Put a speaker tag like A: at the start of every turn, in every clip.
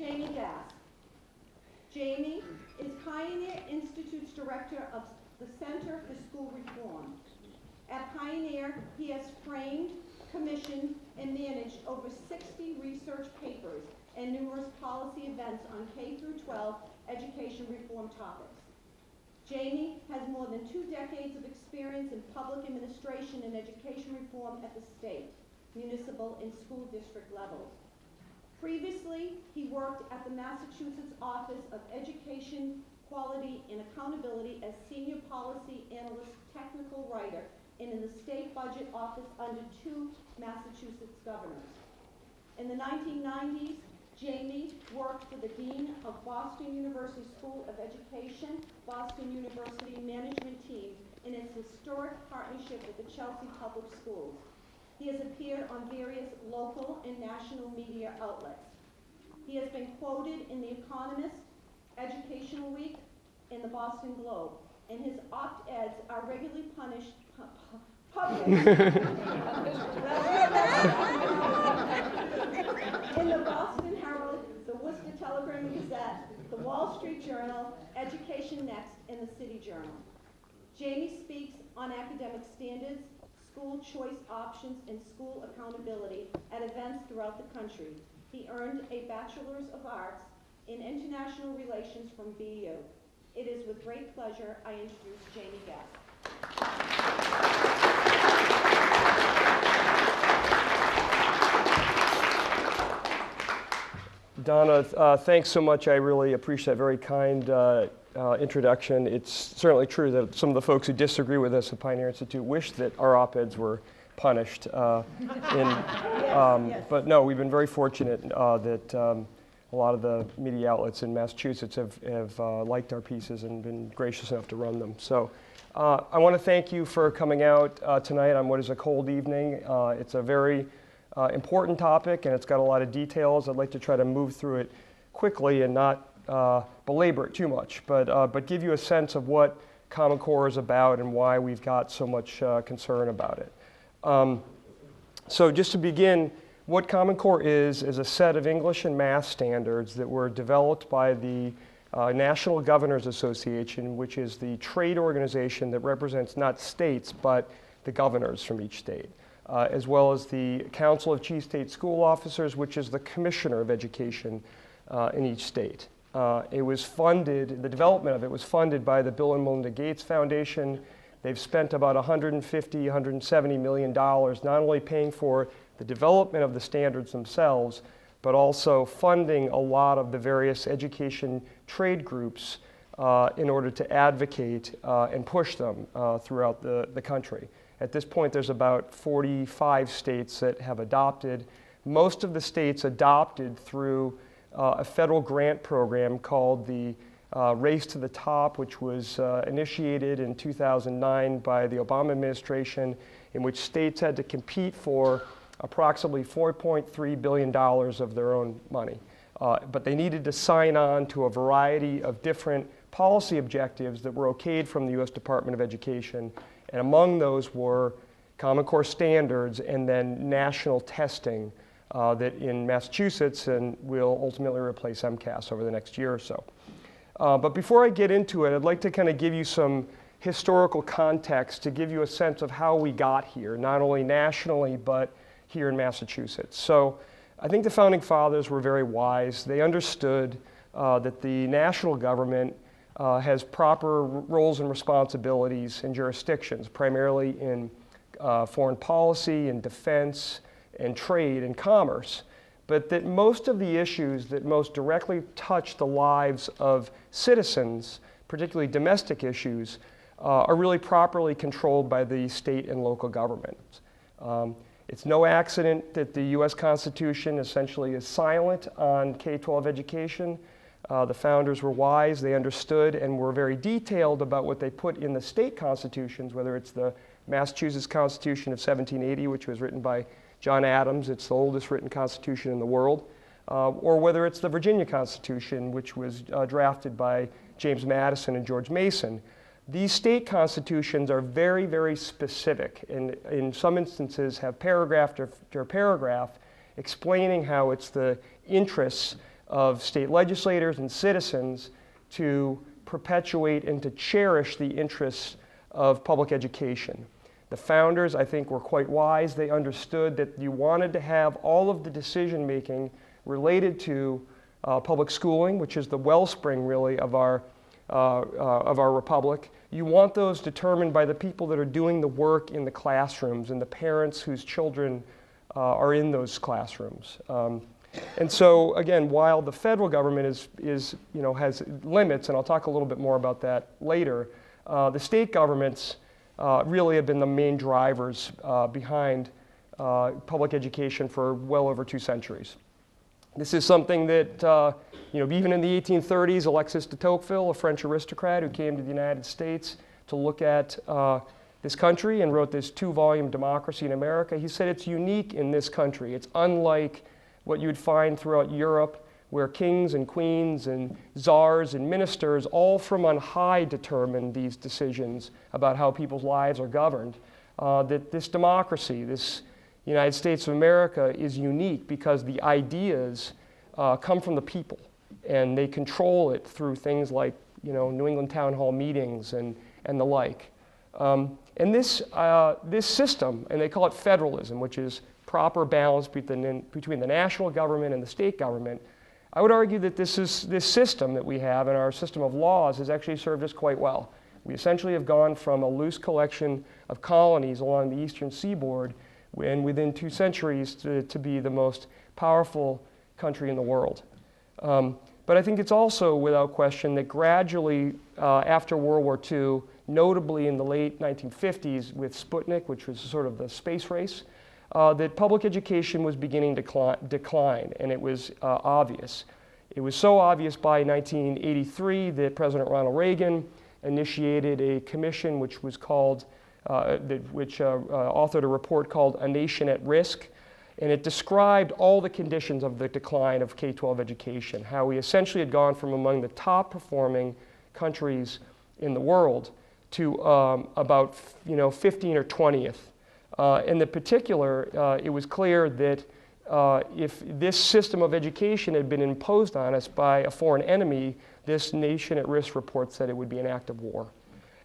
A: Jamie Gass. Jamie is Pioneer Institute's director of the Center for School Reform. At Pioneer, he has framed, commissioned, and managed over 60 research papers and numerous policy events on K-12 education reform topics. Jamie has more than 2 decades of experience in public administration and education reform at the state, municipal, and school district levels. Previously, he worked at the Massachusetts Office of Education, Quality, and Accountability as Senior Policy Analyst Technical Writer and in the State Budget Office under 2 Massachusetts governors. In the 1990s, Jamie worked for the Dean of Boston University School of Education, Boston University Management Team, in its historic partnership with the Chelsea Public Schools. He has appeared on various local and national media outlets. He has been quoted in The Economist, Educational Week, and the Boston Globe, and his op-eds are regularly published in the Boston Herald, the Worcester Telegram and Gazette, the Wall Street Journal, Education Next, and the City Journal. Jamie speaks on academic standards, school choice options, and school accountability at events throughout the country. He earned a Bachelor's of Arts in International Relations from BU. It is with great pleasure I introduce Jamie Gass.
B: Donna, thanks so much. I really appreciate that very kind introduction. It's certainly true that some of the folks who disagree with us at Pioneer Institute wish that our op-eds were punished. But no, we've been very fortunate that a lot of the media outlets in Massachusetts have liked our pieces and been gracious enough to run them. So I want to thank you for coming out tonight on what is a cold evening. It's a very important topic, and it's got a lot of details. I'd like to try to move through it quickly and not belabor it too much, but give you a sense of what Common Core is about and why we've got so much concern about it. So just to begin, what Common Core is a set of English and math standards that were developed by the National Governors Association, which is the trade organization that represents not states, but the governors from each state, as well as the Council of Chief State School Officers, which is the commissioner of education in each state. It was funded, the development of it was funded by the Bill and Melinda Gates Foundation. They've spent about $150, $170 million, not only paying for the development of the standards themselves, but also funding a lot of the various education trade groups in order to advocate and push them throughout the country. At this point, there's about 45 states that have adopted. Most of the states adopted through a federal grant program called the Race to the Top, which was initiated in 2009 by the Obama administration, in which states had to compete for approximately $4.3 billion of their own money. But they needed to sign on to a variety of different policy objectives that were okayed from the U.S. Department of Education. And among those were Common Core standards and then national testing that in Massachusetts and will ultimately replace MCAS over the next year or so. But before I get into it, I'd like to kind of give you some historical context to give you a sense of how we got here, not only nationally, but here in Massachusetts. So I think the Founding Fathers were very wise. They understood that the national government has proper roles and responsibilities and jurisdictions, primarily in foreign policy and defense and trade and commerce, but that most of the issues that most directly touch the lives of citizens, particularly domestic issues, are really properly controlled by the state and local governments. It's no accident that the U.S. Constitution essentially is silent on K-12 education. The founders were wise, they understood, and were very detailed about what they put in the state constitutions, whether it's the Massachusetts Constitution of 1780, which was written by John Adams, it's the oldest written constitution in the world, or whether it's the Virginia Constitution, which was drafted by James Madison and George Mason. These state constitutions are very, very specific, and in some instances have paragraph after paragraph explaining how it's the interests of state legislators and citizens to perpetuate and to cherish the interests of public education. The founders, I think, were quite wise. They understood that you wanted to have all of the decision-making related to public schooling, which is the wellspring, really, of our republic. You want those determined by the people that are doing the work in the classrooms and the parents whose children are in those classrooms. And so, again, while the federal government has limits, and I'll talk a little bit more about that later, the state governments really have been the main drivers behind public education for well over 2 centuries. This is something that, even in the 1830s, Alexis de Tocqueville, a French aristocrat who came to the United States to look at this country and wrote this 2-volume Democracy in America, he said it's unique in this country. It's unlike what you'd find throughout Europe, where kings and queens and czars and ministers all from on high determine these decisions about how people's lives are governed. That this democracy, this United States of America, is unique because the ideas come from the people, and they control it through things like New England town hall meetings and the like. And this system, and they call it federalism, which is proper balance between the national government and the state government, I would argue that this system that we have in our system of laws has actually served us quite well. We essentially have gone from a loose collection of colonies along the eastern seaboard and within 2 centuries to be the most powerful country in the world. But I think it's also without question that gradually after World War II, notably in the late 1950s with Sputnik, which was sort of the space race, that public education was beginning to decline, and it was obvious. It was so obvious by 1983 that President Ronald Reagan initiated a commission which was called, authored a report called A Nation at Risk, and it described all the conditions of the decline of K-12 education, how we essentially had gone from among the top performing countries in the world to about 15 or 20th. In the particular, it was clear that if this system of education had been imposed on us by a foreign enemy, this Nation at Risk report said it would be an act of war.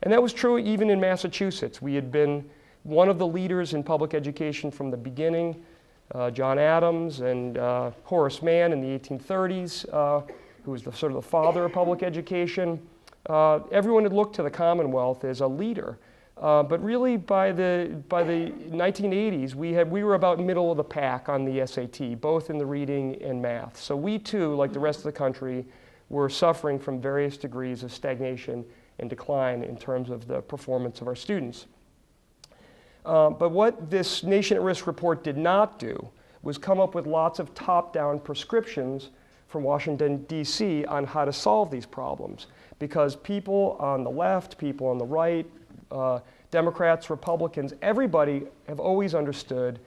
B: And that was true even in Massachusetts. We had been one of the leaders in public education from the beginning. John Adams and Horace Mann in the 1830s, who was sort of the father of public education. Everyone had looked to the Commonwealth as a leader. But really, by the 1980s, we were about middle of the pack on the SAT, both in the reading and math. So we too, like the rest of the country, were suffering from various degrees of stagnation and decline in terms of the performance of our students. But what this Nation at Risk report did not do was come up with lots of top-down prescriptions from Washington, D.C. on how to solve these problems. Because people on the left, people on the right, Democrats, Republicans, everybody have always understood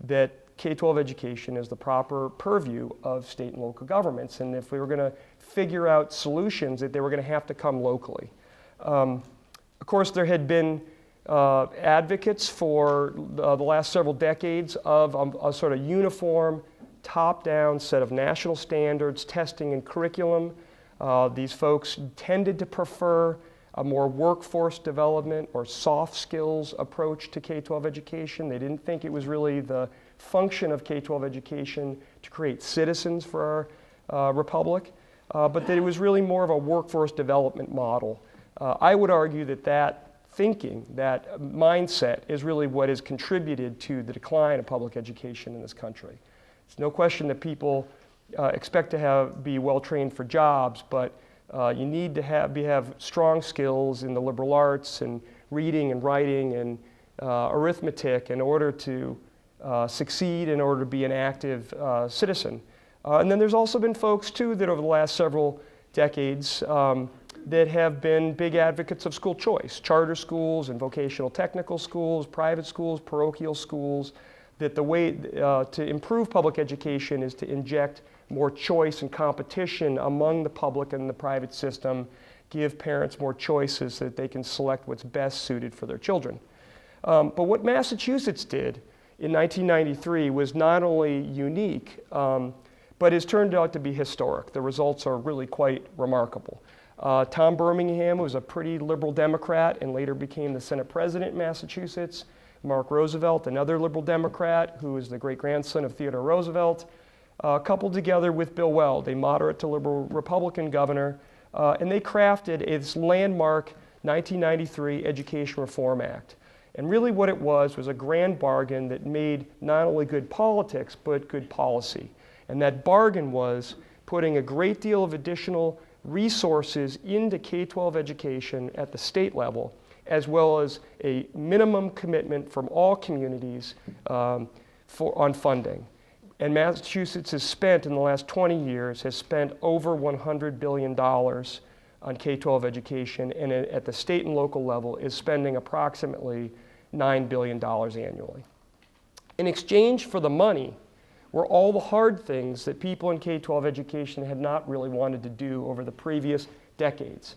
B: that K-12 education is the proper purview of state and local governments. And if we were going to figure out solutions, that they were going to have to come locally. Of course, there had been advocates for the last several decades of a sort of uniform, top-down set of national standards, testing and curriculum. These folks tended to prefer a more workforce development or soft skills approach to K-12 education. They didn't think it was really the function of K-12 education to create citizens for our republic, but that it was really more of a workforce development model. I would argue that that thinking, that mindset, is really what has contributed to the decline of public education in this country. It's no question that people expect to be well-trained for jobs, but you need to have strong skills in the liberal arts and reading and writing and arithmetic in order to succeed, in order to be an active citizen. And then there's also been folks, too, that over the last several decades that have been big advocates of school choice, charter schools and vocational technical schools, private schools, parochial schools, that the way to improve public education is to inject more choice and competition among the public and the private system, give parents more choices so that they can select what's best suited for their children. But what Massachusetts did in 1993 was not only unique, but has turned out to be historic. The results are really quite remarkable. Tom Birmingham was a pretty liberal Democrat and later became the Senate President in Massachusetts. Mark Roosevelt, another liberal Democrat who is the great-grandson of Theodore Roosevelt, coupled together with Bill Weld, a moderate to liberal Republican governor, and they crafted this landmark 1993 Education Reform Act. And really what it was a grand bargain that made not only good politics, but good policy. And that bargain was putting a great deal of additional resources into K-12 education at the state level, as well as a minimum commitment from all communities on funding. And Massachusetts has spent, in the last 20 years, has spent over $100 billion on K-12 education, and at the state and local level is spending approximately $9 billion annually. In exchange for the money were all the hard things that people in K-12 education had not really wanted to do over the previous decades.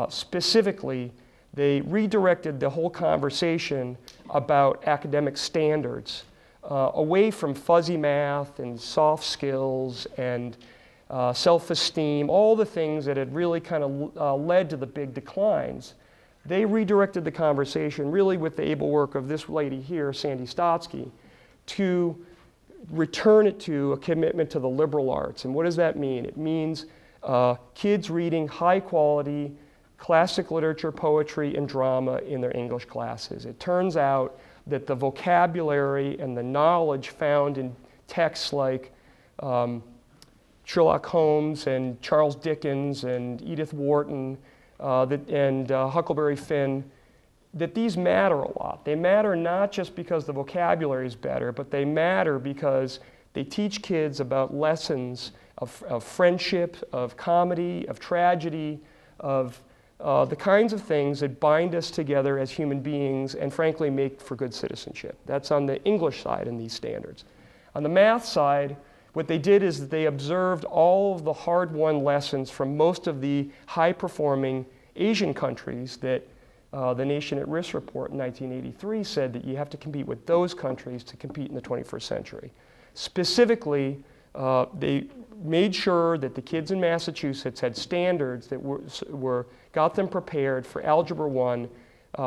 B: Specifically, they redirected the whole conversation about academic standards away from fuzzy math and soft skills and self-esteem, all the things that had really kind of led to the big declines. They redirected the conversation, really with the able work of this lady here, Sandra Stotsky, to return it to a commitment to the liberal arts. And what does that mean? It means kids reading high-quality classic literature, poetry, and drama in their English classes. It turns out that the vocabulary and the knowledge found in texts like Sherlock Holmes and Charles Dickens and Edith Wharton and Huckleberry Finn, that these matter a lot. They matter not just because the vocabulary is better, but they matter because they teach kids about lessons of friendship, of comedy, of tragedy, of the kinds of things that bind us together as human beings and frankly make for good citizenship. That's on the English side in these standards. On the math side, what they did is that they observed all of the hard-won lessons from most of the high-performing Asian countries that the Nation at Risk report in 1983 said that you have to compete with those countries to compete in the 21st century. Specifically, they made sure that the kids in Massachusetts had standards that got them prepared for Algebra 1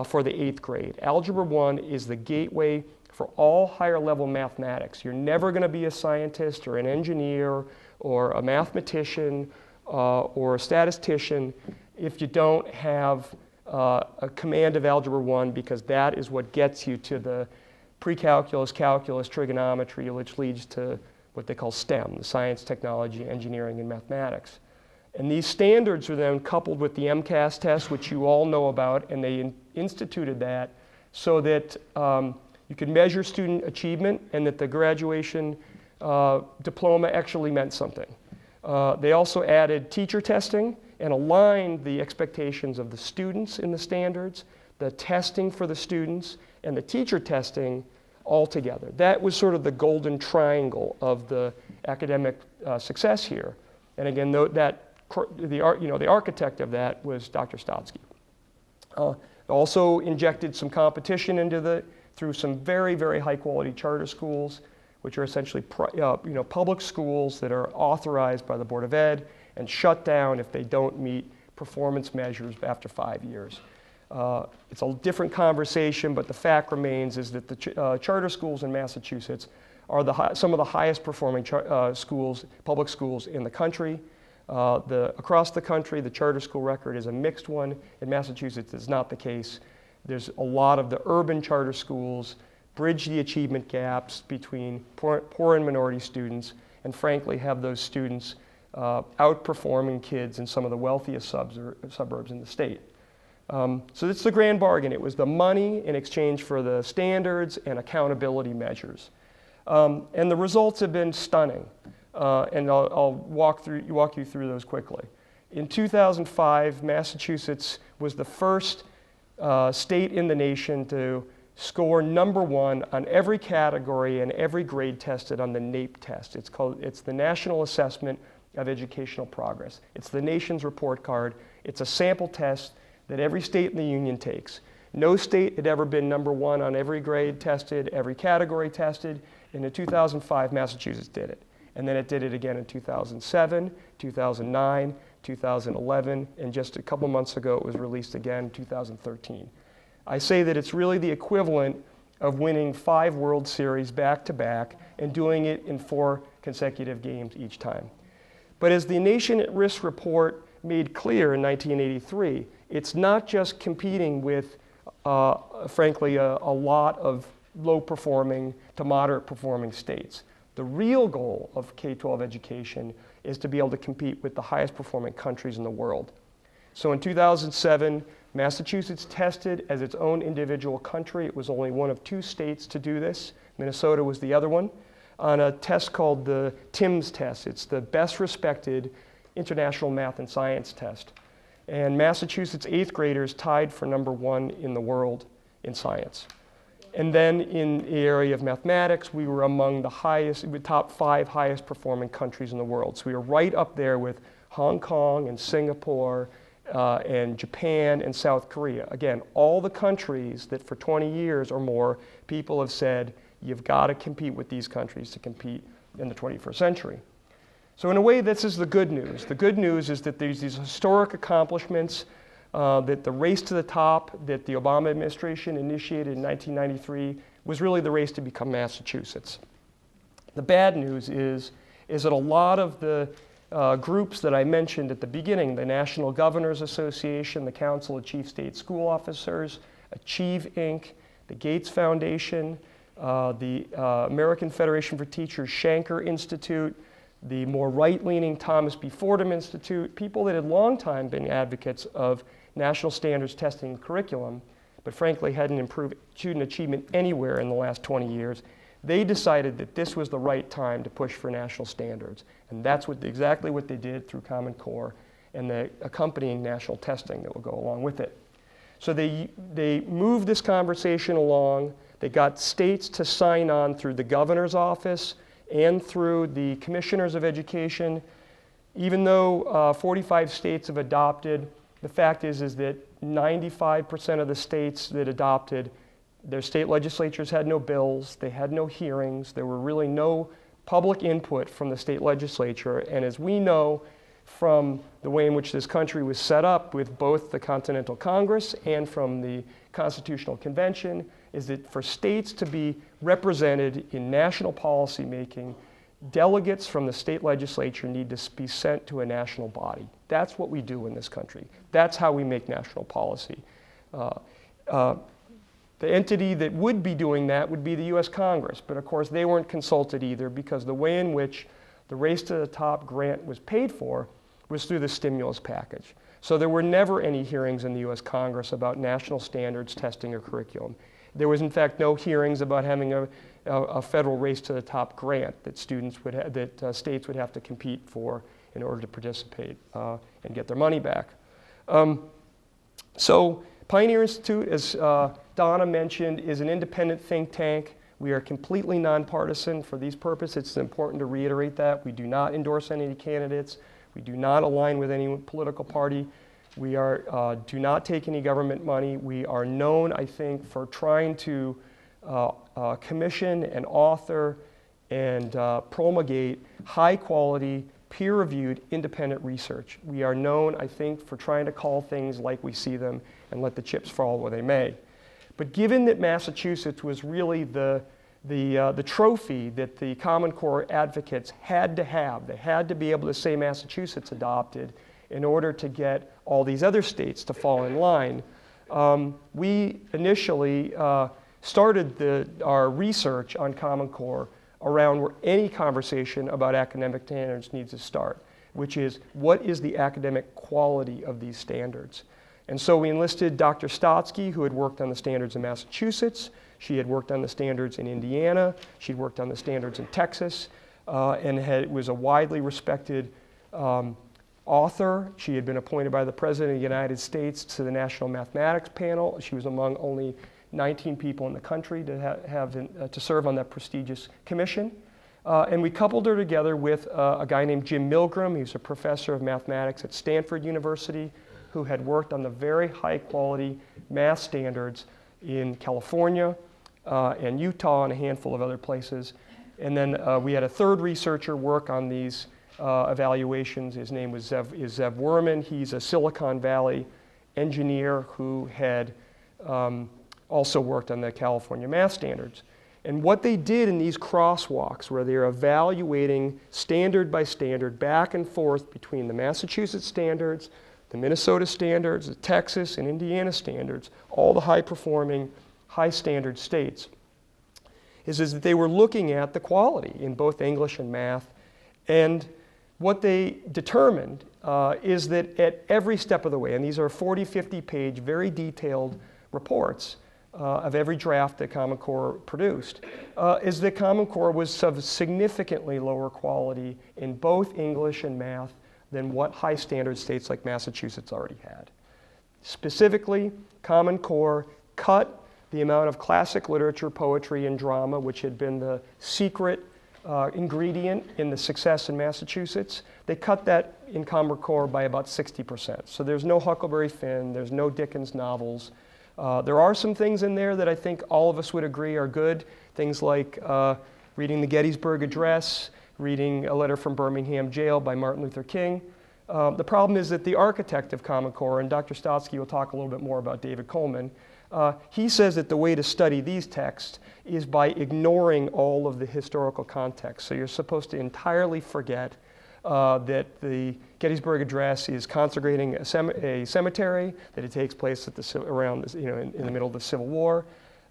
B: for the 8th grade. Algebra 1 is the gateway for all higher level mathematics. You're never going to be a scientist or an engineer or a mathematician or a statistician if you don't have a command of Algebra 1, because that is what gets you to the pre-calculus, calculus, trigonometry, which leads to what they call STEM, the science, technology, engineering, and mathematics. And these standards are then coupled with the MCAS test, which you all know about, and they instituted that so that you could measure student achievement and that the graduation diploma actually meant something. They also added teacher testing and aligned the expectations of the students in the standards, the testing for the students, and the teacher testing all together. That was sort of the golden triangle of the academic success here. And again, the architect of that was Dr. Stotsky. Also injected some competition into through some very, very high quality charter schools, which are essentially public schools that are authorized by the Board of Ed and shut down if they don't meet performance measures after 5 years. It's a different conversation, but the fact remains is that the charter schools in Massachusetts are some of the highest performing schools, public schools in the country. Across the country, the charter school record is a mixed one. In Massachusetts, it's not the case. There's a lot of the urban charter schools bridge the achievement gaps between poor and minority students, and frankly have those students outperforming kids in some of the wealthiest suburbs in the state. So it's the grand bargain. It was the money in exchange for the standards and accountability measures. And the results have been stunning. And I'll walk you through those quickly. In 2005, Massachusetts was the first state in the nation to score #1 on every category and every grade tested on the NAEP test. It's the National Assessment of Educational Progress. It's the nation's report card. It's a sample test that every state in the union takes. No state had ever been #1 on every grade tested, every category tested, and in 2005, Massachusetts did it. And then it did it again in 2007, 2009, 2011, and just a couple months ago it was released again in 2013. I say that it's really the equivalent of winning 5 World Series back-to-back and doing it in 4 consecutive games each time. But as the Nation at Risk report made clear in 1983, it's not just competing with, frankly, a lot of low-performing to moderate-performing states. The real goal of K-12 education is to be able to compete with the highest-performing countries in the world. So in 2007, Massachusetts tested as its own individual country. It was only one of 2 states to do this. Minnesota was the other one, on a test called the TIMSS test. It's the best respected international math and science test. And Massachusetts 8th graders tied for #1 in the world in science. And then in the area of mathematics, we were among the highest, the top 5 highest performing countries in the world. So we were right up there with Hong Kong and Singapore and Japan and South Korea. Again, all the countries that for 20 years or more, people have said, you've got to compete with these countries to compete in the 21st century. So in a way, this is the good news. The good news is that there's these historic accomplishments, that the race to the top that the Obama administration initiated in 1993 was really the race to become Massachusetts. The bad news is that a lot of the groups that I mentioned at the beginning, the National Governors Association, the Council of Chief State School Officers, Achieve Inc., the Gates Foundation, the American Federation for Teachers Shanker Institute, the more right-leaning Thomas B. Fordham Institute, people that had long time been advocates of national standards testing and curriculum, but frankly hadn't improved student achievement anywhere in the last 20 years, they decided that this was the right time to push for national standards. And that's exactly what they did through Common Core and the accompanying national testing that will go along with it. So they moved this conversation along. They got states to sign on through the governor's office and through the commissioners of education. Even though 45 states have adopted, the fact is that 95% of the states that adopted, their state legislatures had no bills, they had no hearings, there were really no public input from the state legislature. And as we know from the way in which this country was set up with both the Continental Congress and from the Constitutional Convention, is that for states to be represented in national policy making, delegates from the state legislature need to be sent to a national body. That's what we do in this country. That's how we make national policy. The entity that would be doing that would be the US Congress, but of course they weren't consulted either because the way in which the Race to the Top grant was paid for was through the stimulus package. So there were never any hearings in the US Congress about national standards testing or curriculum. There was in fact no hearings about having a federal Race to the Top grant that states would have to compete for in order to participate and get their money back. So Pioneer Institute, as Donna mentioned, is an independent think tank. We are completely nonpartisan for these purposes. It's important to reiterate that. We do not endorse any candidates. We do not align with any political party. We do not take any government money. We are known, I think, for trying to commission and author and promulgate high-quality, peer-reviewed, independent research. We are known, I think, for trying to call things like we see them and let the chips fall where they may. But given that Massachusetts was really the trophy that the Common Core advocates had to have, they had to be able to say Massachusetts adopted in order to get all these other states to fall in line, we initially started our research on Common Core around where any conversation about academic standards needs to start, which is what is the academic quality of these standards? And so we enlisted Dr. Stotsky, who had worked on the standards in Massachusetts. She had worked on the standards in Indiana. She'd worked on the standards in Texas, and was a widely respected author. She had been appointed by the President of the United States to the National Mathematics Panel. She was among only 19 people in the country to serve on that prestigious commission. And we coupled her together with a guy named Jim Milgram. He's a professor of mathematics at Stanford University, who had worked on the very high quality math standards in California and Utah and a handful of other places. And then we had a third researcher work on these evaluations. His name was Zev Werman. He's a Silicon Valley engineer who had also worked on the California math standards. And what they did in these crosswalks, where they're evaluating standard by standard back and forth between the Massachusetts standards, the Minnesota standards, the Texas and Indiana standards, all the high-performing, high-standard states, is that they were looking at the quality in both English and math. And what they determined is that at every step of the way, and these are 40, 50-page, very detailed reports of every draft that Common Core produced, is that Common Core was of significantly lower quality in both English and math than what high standard states like Massachusetts already had. Specifically, Common Core cut the amount of classic literature, poetry, and drama, which had been the secret ingredient in the success in Massachusetts. They cut that in Common Core by about 60%. So there's no Huckleberry Finn, there's no Dickens novels. There are some things in there that I think all of us would agree are good. Things like reading the Gettysburg Address, reading A Letter from Birmingham Jail by Martin Luther King. The problem is that the architect of Common Core, and Dr. Stotsky will talk a little bit more about David Coleman, he says that the way to study these texts is by ignoring all of the historical context. So you're supposed to entirely forget that the Gettysburg Address is consecrating a cemetery, that it takes place at around, in the middle of the Civil War,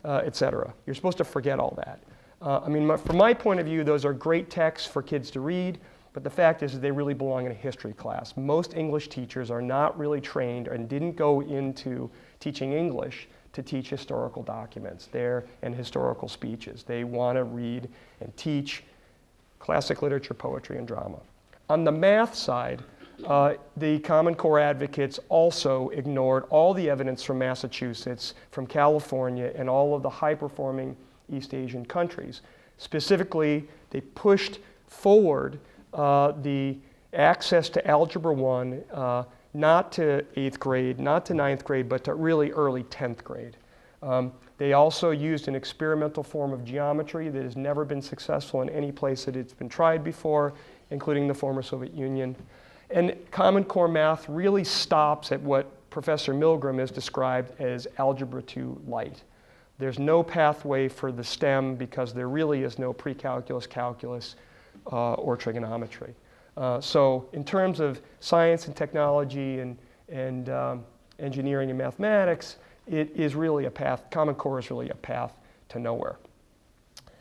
B: etc. You're supposed to forget all that. From my point of view, those are great texts for kids to read, but the fact is that they really belong in a history class. Most English teachers are not really trained and didn't go into teaching English to teach historical documents and historical speeches. They want to read and teach classic literature, poetry, and drama. On the math side, the Common Core advocates also ignored all the evidence from Massachusetts, from California, and all of the high-performing East Asian countries. Specifically, they pushed forward the access to Algebra 1, not to 8th grade, not to 9th grade, but to really early 10th grade. They also used an experimental form of geometry that has never been successful in any place that it's been tried before, including the former Soviet Union. And Common Core math really stops at what Professor Milgram has described as Algebra 2 light. There's no pathway for the STEM because there really is no pre-calculus, calculus, or trigonometry. So in terms of science and technology and engineering and mathematics, it is really a path, Common Core is really a path to nowhere.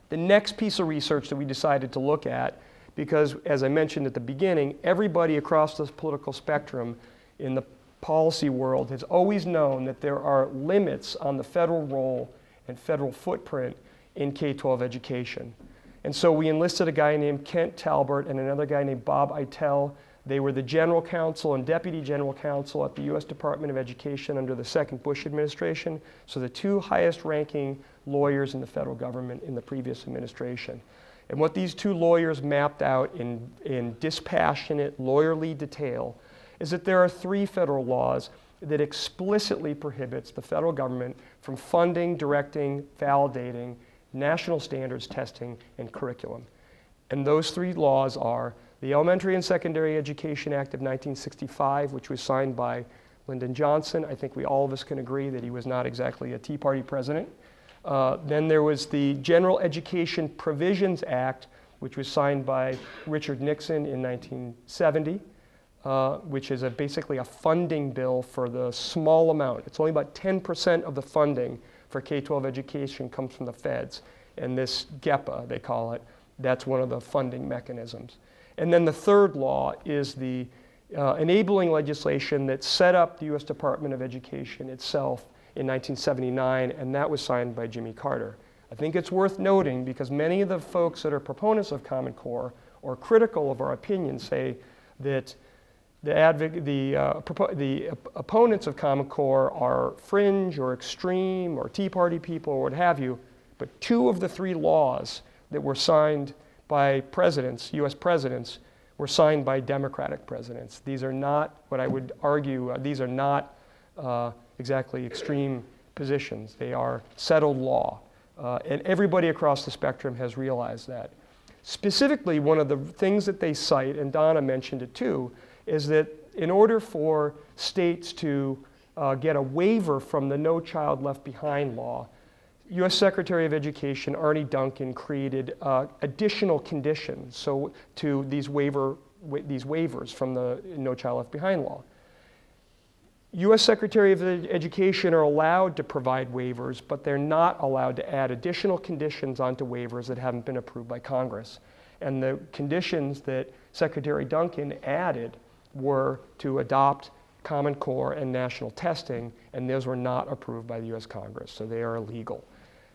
B: The next piece of research that we decided to look at, because as I mentioned at the beginning, everybody across the political spectrum in the policy world has always known that there are limits on the federal role and federal footprint in K-12 education. And so we enlisted a guy named Kent Talbert and another guy named Bob Eitel. They were the general counsel and deputy general counsel at the U.S. Department of Education under the second Bush administration, so the two highest ranking lawyers in the federal government in the previous administration. And what these two lawyers mapped out in dispassionate, lawyerly detail is that there are 3 federal laws that explicitly prohibits the federal government from funding, directing, validating national standards testing and curriculum. And those 3 laws are the Elementary and Secondary Education Act of 1965, which was signed by Lyndon Johnson. I think all of us can agree that he was not exactly a Tea Party president. Then there was the General Education Provisions Act, which was signed by Richard Nixon in 1970, which is basically a funding bill for the small amount. It's only about 10% of the funding for K-12 education comes from the feds. And this GEPA, they call it, that's one of the funding mechanisms. And then the third law is the enabling legislation that set up the U.S. Department of Education itself in 1979, and that was signed by Jimmy Carter. I think it's worth noting because many of the folks that are proponents of Common Core or critical of our opinion say that the opponents of Common Core are fringe or extreme or Tea Party people or what have you, but 2 of the 3 laws that were signed by presidents, U.S. presidents, were signed by Democratic presidents. These are not, what I would argue, these are not exactly extreme positions. They are settled law. And everybody across the spectrum has realized that. Specifically, one of the things that they cite, and Donna mentioned it too, is that in order for states to get a waiver from the No Child Left Behind law, U.S. Secretary of Education Arne Duncan created additional conditions to these waivers from the No Child Left Behind law. U.S. Secretary of Education are allowed to provide waivers, but they're not allowed to add additional conditions onto waivers that haven't been approved by Congress. And the conditions that Secretary Duncan added were to adopt Common Core and national testing, and those were not approved by the U.S. Congress, so they are illegal.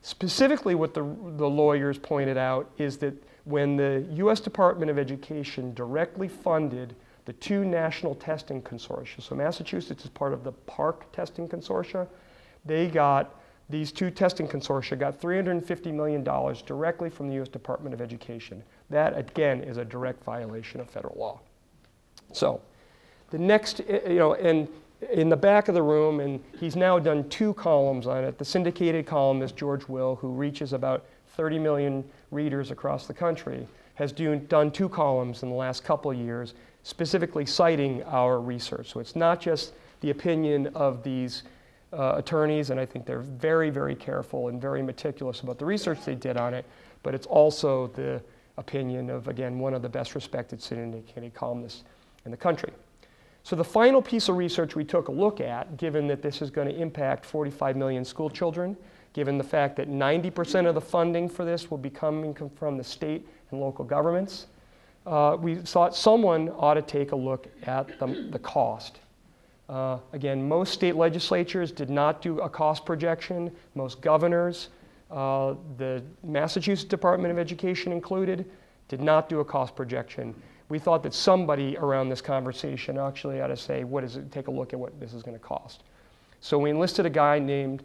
B: Specifically, what the lawyers pointed out is that when the U.S. Department of Education directly funded the two national testing consortia, so Massachusetts is part of the PARC testing consortia, these two testing consortia got $350 million directly from the U.S. Department of Education. That, again, is a direct violation of federal law. So, the next, and in the back of the room, and he's now done 2 columns on it. The syndicated columnist, George Will, who reaches about 30 million readers across the country, has done 2 columns in the last couple of years, specifically citing our research. So it's not just the opinion of these attorneys, and I think they're very, very careful and very meticulous about the research they did on it, but it's also the opinion of, again, one of the best respected syndicated columnists in the country. So the final piece of research we took a look at, given that this is going to impact 45 million school children, given the fact that 90% of the funding for this will be coming from the state and local governments, we thought someone ought to take a look at the cost. Again, most state legislatures did not do a cost projection. Most governors, the Massachusetts Department of Education included, did not do a cost projection. We thought that somebody around this conversation actually ought to say, take a look at what this is going to cost. So we enlisted a guy named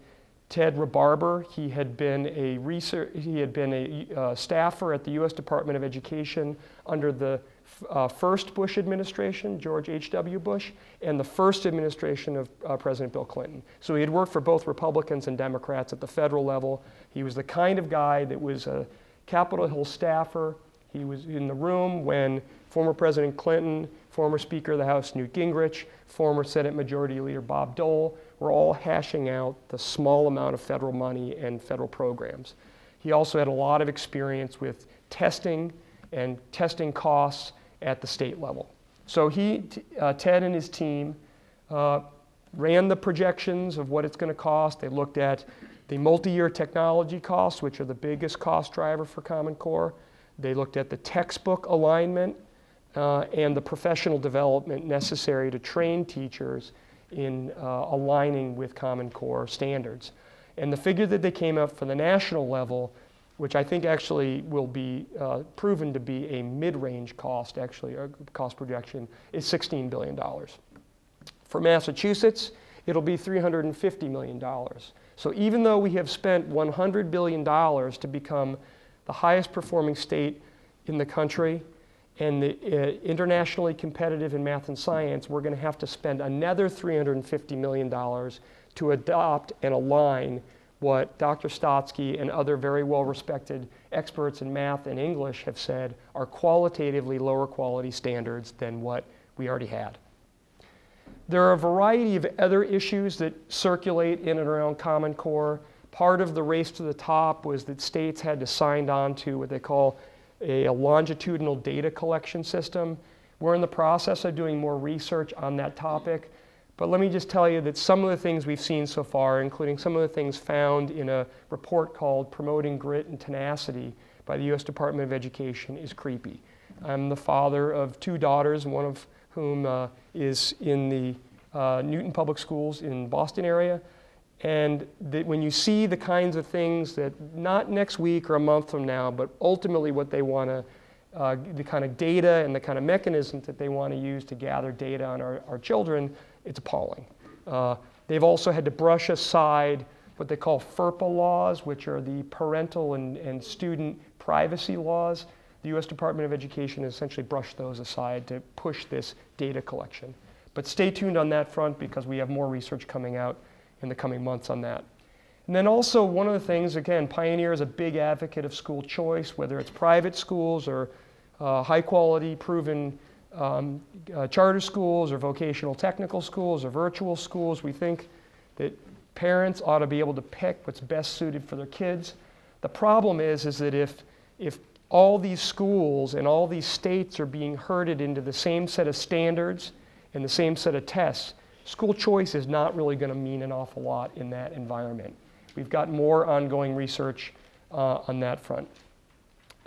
B: Ted Rebarber. He had been a staffer at the U.S. Department of Education under the first Bush administration, George H.W. Bush, and the first administration of President Bill Clinton. So he had worked for both Republicans and Democrats at the federal level. He was the kind of guy that was a Capitol Hill staffer. He was in the room when former President Clinton, former Speaker of the House Newt Gingrich, former Senate Majority Leader Bob Dole were all hashing out the small amount of federal money and federal programs. He also had a lot of experience with testing and testing costs at the state level. So Ted and his team ran the projections of what it's going to cost. They looked at the multi-year technology costs, which are the biggest cost driver for Common Core. They looked at the textbook alignment and the professional development necessary to train teachers in aligning with Common Core standards. And the figure that they came up for the national level, which I think actually will be proven to be a mid-range cost, actually, a cost projection, is $16 billion. For Massachusetts, it'll be $350 million. So even though we have spent $100 billion to become the highest performing state in the country and internationally competitive in math and science, we're going to have to spend another $350 million to adopt and align what Dr. Stotsky and other very well-respected experts in math and English have said are qualitatively lower quality standards than what we already had. There are a variety of other issues that circulate in and around Common Core. Part of the race to the top was that states had to sign on to what they call a longitudinal data collection system. We're in the process of doing more research on that topic. But let me just tell you that some of the things we've seen so far, including some of the things found in a report called Promoting Grit and Tenacity by the U.S. Department of Education, is creepy. I'm the father of 2 daughters, one of whom is in the Newton Public Schools in Boston area. And when you see the kinds of things that, not next week or a month from now, but ultimately what they want to, the kind of data and the kind of mechanisms that they want to use to gather data on our children, it's appalling. They've also had to brush aside what they call FERPA laws, which are the parental and student privacy laws. The U.S. Department of Education has essentially brushed those aside to push this data collection. But stay tuned on that front because we have more research coming out in the coming months on that. And then also one of the things, again, Pioneer is a big advocate of school choice, whether it's private schools or high quality, proven charter schools or vocational technical schools or virtual schools. We think that parents ought to be able to pick what's best suited for their kids. The problem is that if all these schools and all these states are being herded into the same set of standards and the same set of tests, school choice is not really going to mean an awful lot in that environment. We've got more ongoing research on that front.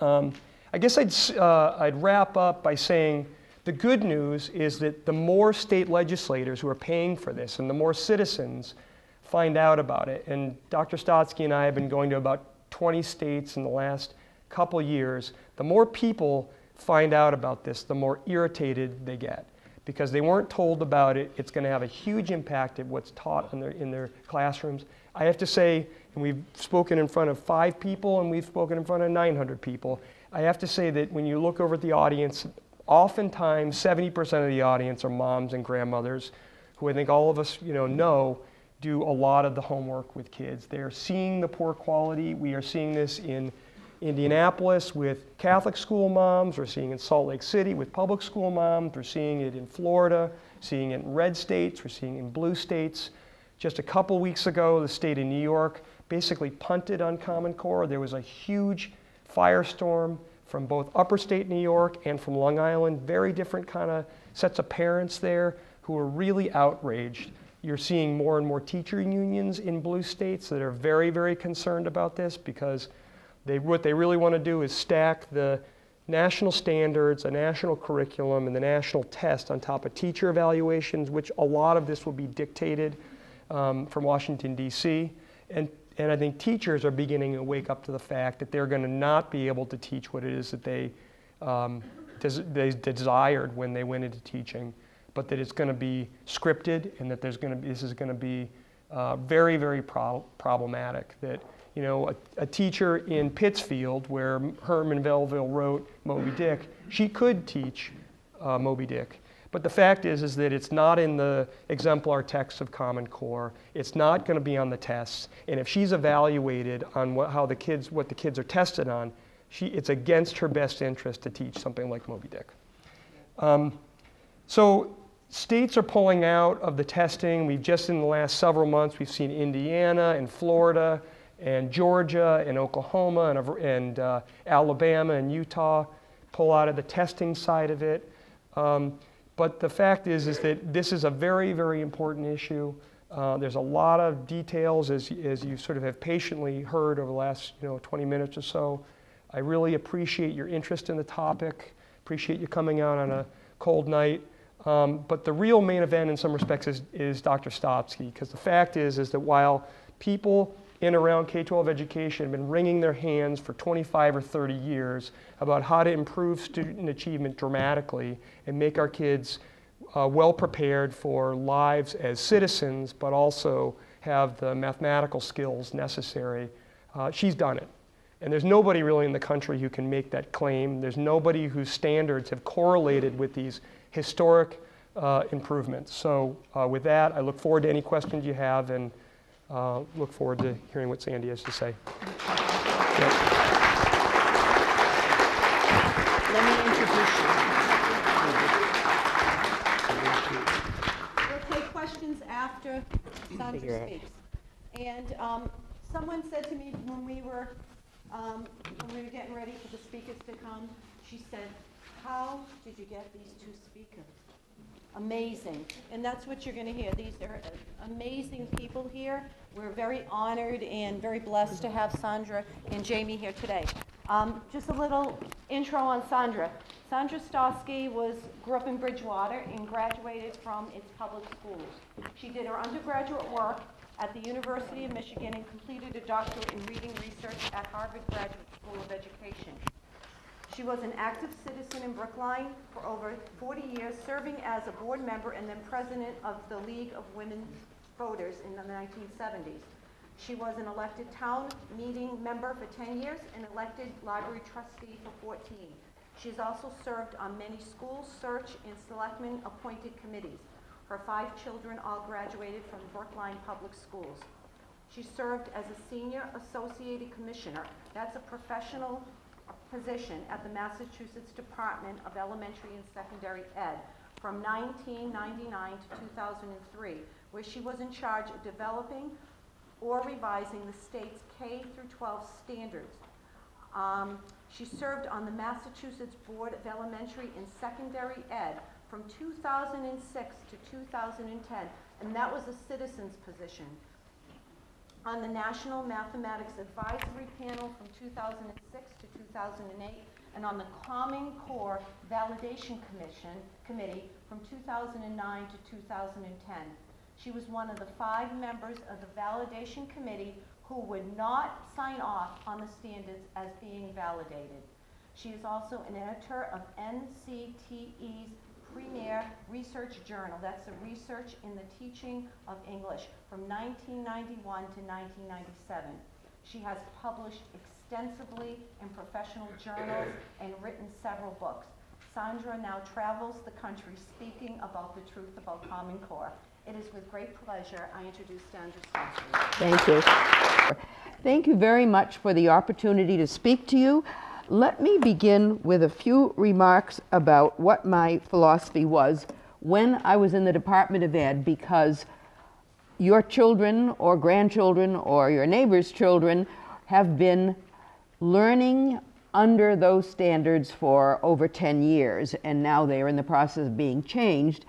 B: I guess I'd wrap up by saying the good news is that the more state legislators who are paying for this and the more citizens find out about it, and Dr. Stotsky and I have been going to about 20 states in the last couple years, the more people find out about this, the more irritated they get. Because they weren't told about it, it's going to have a huge impact at what's taught in their classrooms. I have to say, and we've spoken in front of 5 people and we've spoken in front of 900 people, I have to say that when you look over at the audience, oftentimes 70% of the audience are moms and grandmothers who I think all of us know do a lot of the homework with kids. They're seeing the poor quality. We are seeing this in Indianapolis with Catholic school moms. We're seeing it in Salt Lake City with public school moms. We're seeing it in Florida, seeing it in red states. We're seeing it in blue states. Just a couple weeks ago, the state of New York basically punted on Common Core. There was a huge firestorm from both upper state New York and from Long Island. Very different kind of sets of parents there who are really outraged. You're seeing more and more teacher unions in blue states that are very, very concerned about this because what they really want to do is stack the national standards, a national curriculum, and the national test on top of teacher evaluations, which a lot of this will be dictated from Washington, D.C. And I think teachers are beginning to wake up to the fact that they're going to not be able to teach what it is that they desired when they went into teaching, but that it's going to be scripted and that this is going to be very, very problematic. That a teacher in Pittsfield, where Herman Melville wrote Moby Dick, she could teach Moby Dick. But the fact is that it's not in the exemplar text of Common Core. It's not going to be on the tests. And if she's evaluated on what the kids are tested on, it's against her best interest to teach something like Moby Dick. So states are pulling out of the testing. We've just in the last several months, we've seen Indiana and Florida and Georgia and Oklahoma and Alabama and Utah pull out of the testing side of it. But the fact is that this is a very, very important issue. There's a lot of details, as you sort of have patiently heard over the last 20 minutes or so. I really appreciate your interest in the topic, appreciate you coming out on a cold night. But the real main event in some respects is Dr. Stotsky, because the fact is that while people in around K-12 education have been wringing their hands for 25 or 30 years about how to improve student achievement dramatically and make our kids well prepared for lives as citizens, but also have the mathematical skills necessary. She's done it. And there's nobody really in the country who can make that claim. There's nobody whose standards have correlated with these historic improvements. So with that, I look forward to any questions you have and look forward to hearing what Sandy has to say. Yeah.
C: Let me introduce you.
A: We'll take questions after Sandra speaks. And someone said to me when we were getting ready for the speakers to come, she said, "How did you get these 2 speakers?" Amazing. And that's what you're going to hear. These are amazing people here. We're very honored and very blessed to have Sandra and Jamie here today. Just a little intro on Sandra. Sandra Stotsky grew up in Bridgewater and graduated from its public schools. She did her undergraduate work at the University of Michigan and completed a doctorate in reading research at Harvard Graduate School of Education. She was an active citizen in Brookline for over 40 years, serving as a board member and then president of the League of Women Voters in the 1970s. She was an elected town meeting member for 10 years and elected library trustee for 14. She's also served on many school, search, and selectmen appointed committees. Her 5 children all graduated from Brookline Public Schools. She served as a senior associated commissioner, that's a professional position at the Massachusetts Department of Elementary and Secondary Ed from 1999 to 2003, where she was in charge of developing or revising the state's K through 12 standards. She served on the Massachusetts Board of Elementary and Secondary Ed from 2006 to 2010, and that was a citizen's position. On the National Mathematics Advisory Panel from 2006 to 2008, and on the Common Core Validation Committee from 2009 to 2010. She was one of the 5 members of the validation committee who would not sign off on the standards as being validated. She is also an editor of NCTE's premier research journal. That's a research in the teaching of English from 1991 to 1997. She has published extensively in professional journals and written several books. Sandra now travels the country speaking about the truth about Common Core. It is with great pleasure I introduce Sandra Stotsky.
C: Thank you. Thank you very much for the opportunity to speak to you. Let me begin with a few remarks about what my philosophy was when I was in the Department of Ed, because your children or grandchildren or your neighbor's children have been learning under those standards for over 10 years, and now they are in the process of being changed.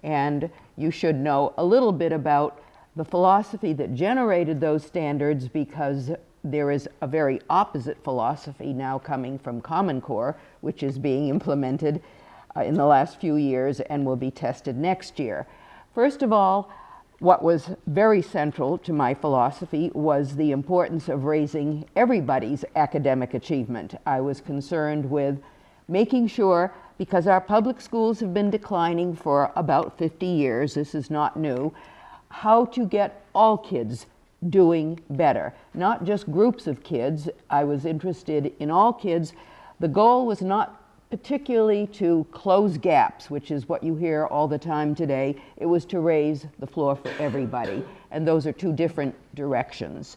C: And you should know a little bit about the philosophy that generated those standards, because there is a very opposite philosophy now coming from Common Core, which is being implemented in the last few years and will be tested next year. First of all, what was very central to my philosophy was the importance of raising everybody's academic achievement. I was concerned with making sure, because our public schools have been declining for about 50 years, this is not new, how to get all kids doing better, not just groups of kids. I was interested in all kids. The goal was not particularly to close gaps, which is what you hear all the time today. It was to raise the floor for everybody, and those are two different directions.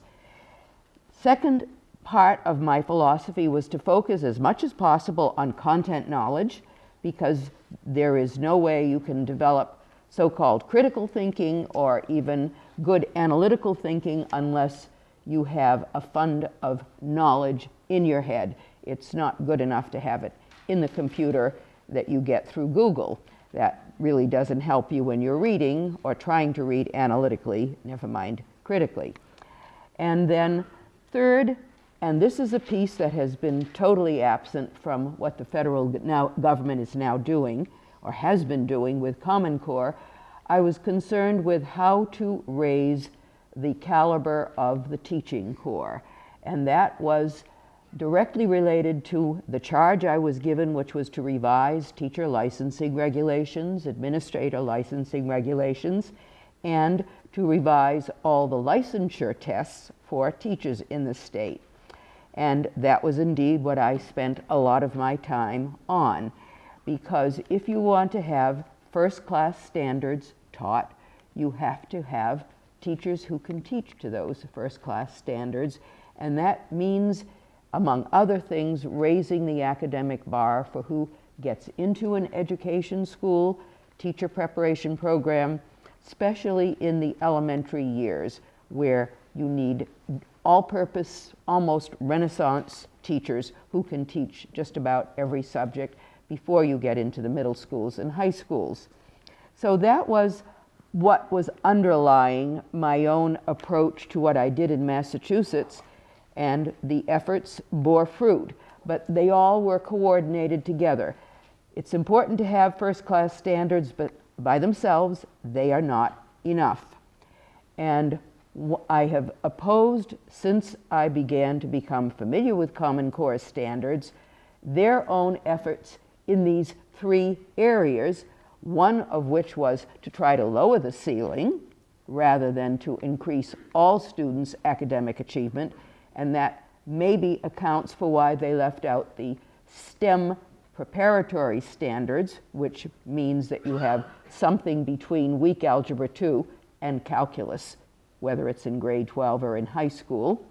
C: Second part of my philosophy was to focus as much as possible on content knowledge, because there is no way you can develop so-called critical thinking or even good analytical thinking unless you have a fund of knowledge in your head. It's not good enough to have it in the computer that you get through Google. That really doesn't help you when you're reading or trying to read analytically, never mind critically. And then third, and this is a piece that has been totally absent from what the federal government is now doing, or has been doing with Common Core, I was concerned with how to raise the caliber of the teaching corps. And that was directly related to the charge I was given, which was to revise teacher licensing regulations, administrator licensing regulations, and to revise all the licensure tests for teachers in the state. And that was indeed what I spent a lot of my time on, because if you want to have first-class standards taught, you have to have teachers who can teach to those first-class standards, and that means, among other things, raising the academic bar for who gets into an education school, teacher preparation program, especially in the elementary years, where you need all-purpose, almost Renaissance teachers who can teach just about every subject before you get into the middle schools and high schools. So that was what was underlying my own approach to what I did in Massachusetts, and the efforts bore fruit, but they all were coordinated together. It's important to have first-class standards, but by themselves, they are not enough. And I have opposed, since I began to become familiar with Common Core standards, their own efforts in these three areas, one of which was to try to lower the ceiling rather than to increase all students' academic achievement, and that maybe accounts for why they left out the STEM preparatory standards, which means that you have something between weak algebra 2 and calculus, whether it's in grade 12 or in high school.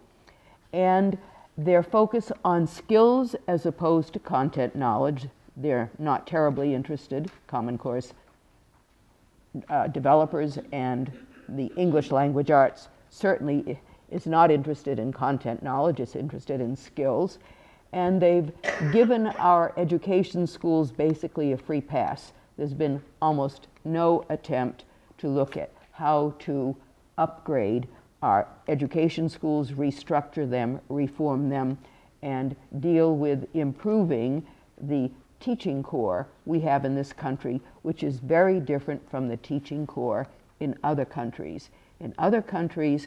C: And their focus on skills as opposed to content knowledge. They're not terribly interested, Common Course developers and the English language arts certainly is not interested in content knowledge, it's interested in skills. And they've given our education schools basically a free pass. There's been almost no attempt to look at how to upgrade our education schools, restructure them, reform them, and deal with improving the teaching core we have in this country, which is very different from the teaching core in other countries. In other countries,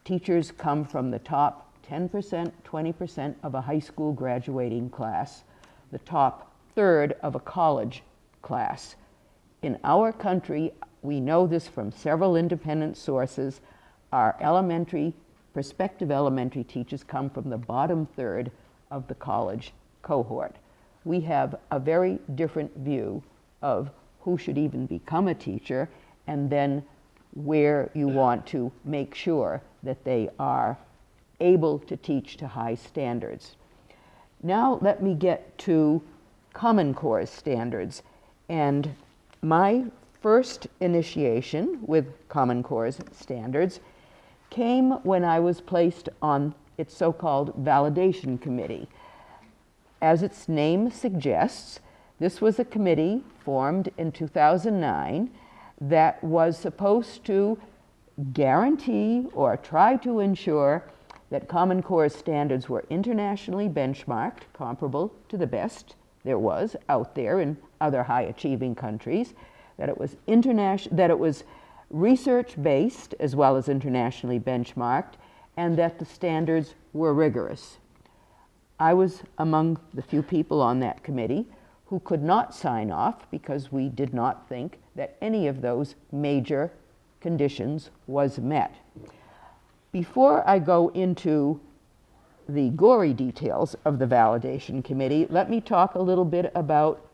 C: teachers come from the top 10%, 20% of a high school graduating class, the top third of a college class. In our country, we know this from several independent sources, our prospective elementary teachers come from the bottom third of the college cohort. We have a very different view of who should even become a teacher, and then where you want to make sure that they are able to teach to high standards. Now let me get to Common Core standards. And my first initiation with Common Core standards came when I was placed on its so-called validation committee. As its name suggests, this was a committee formed in 2009 that was supposed to guarantee or try to ensure that Common Core standards were internationally benchmarked, comparable to the best there was out there in other high-achieving countries, that it was research-based as well as internationally benchmarked, and that the standards were rigorous. I was among the few people on that committee who could not sign off because we did not think that any of those major conditions was met. Before I go into the gory details of the validation committee, let me talk a little bit about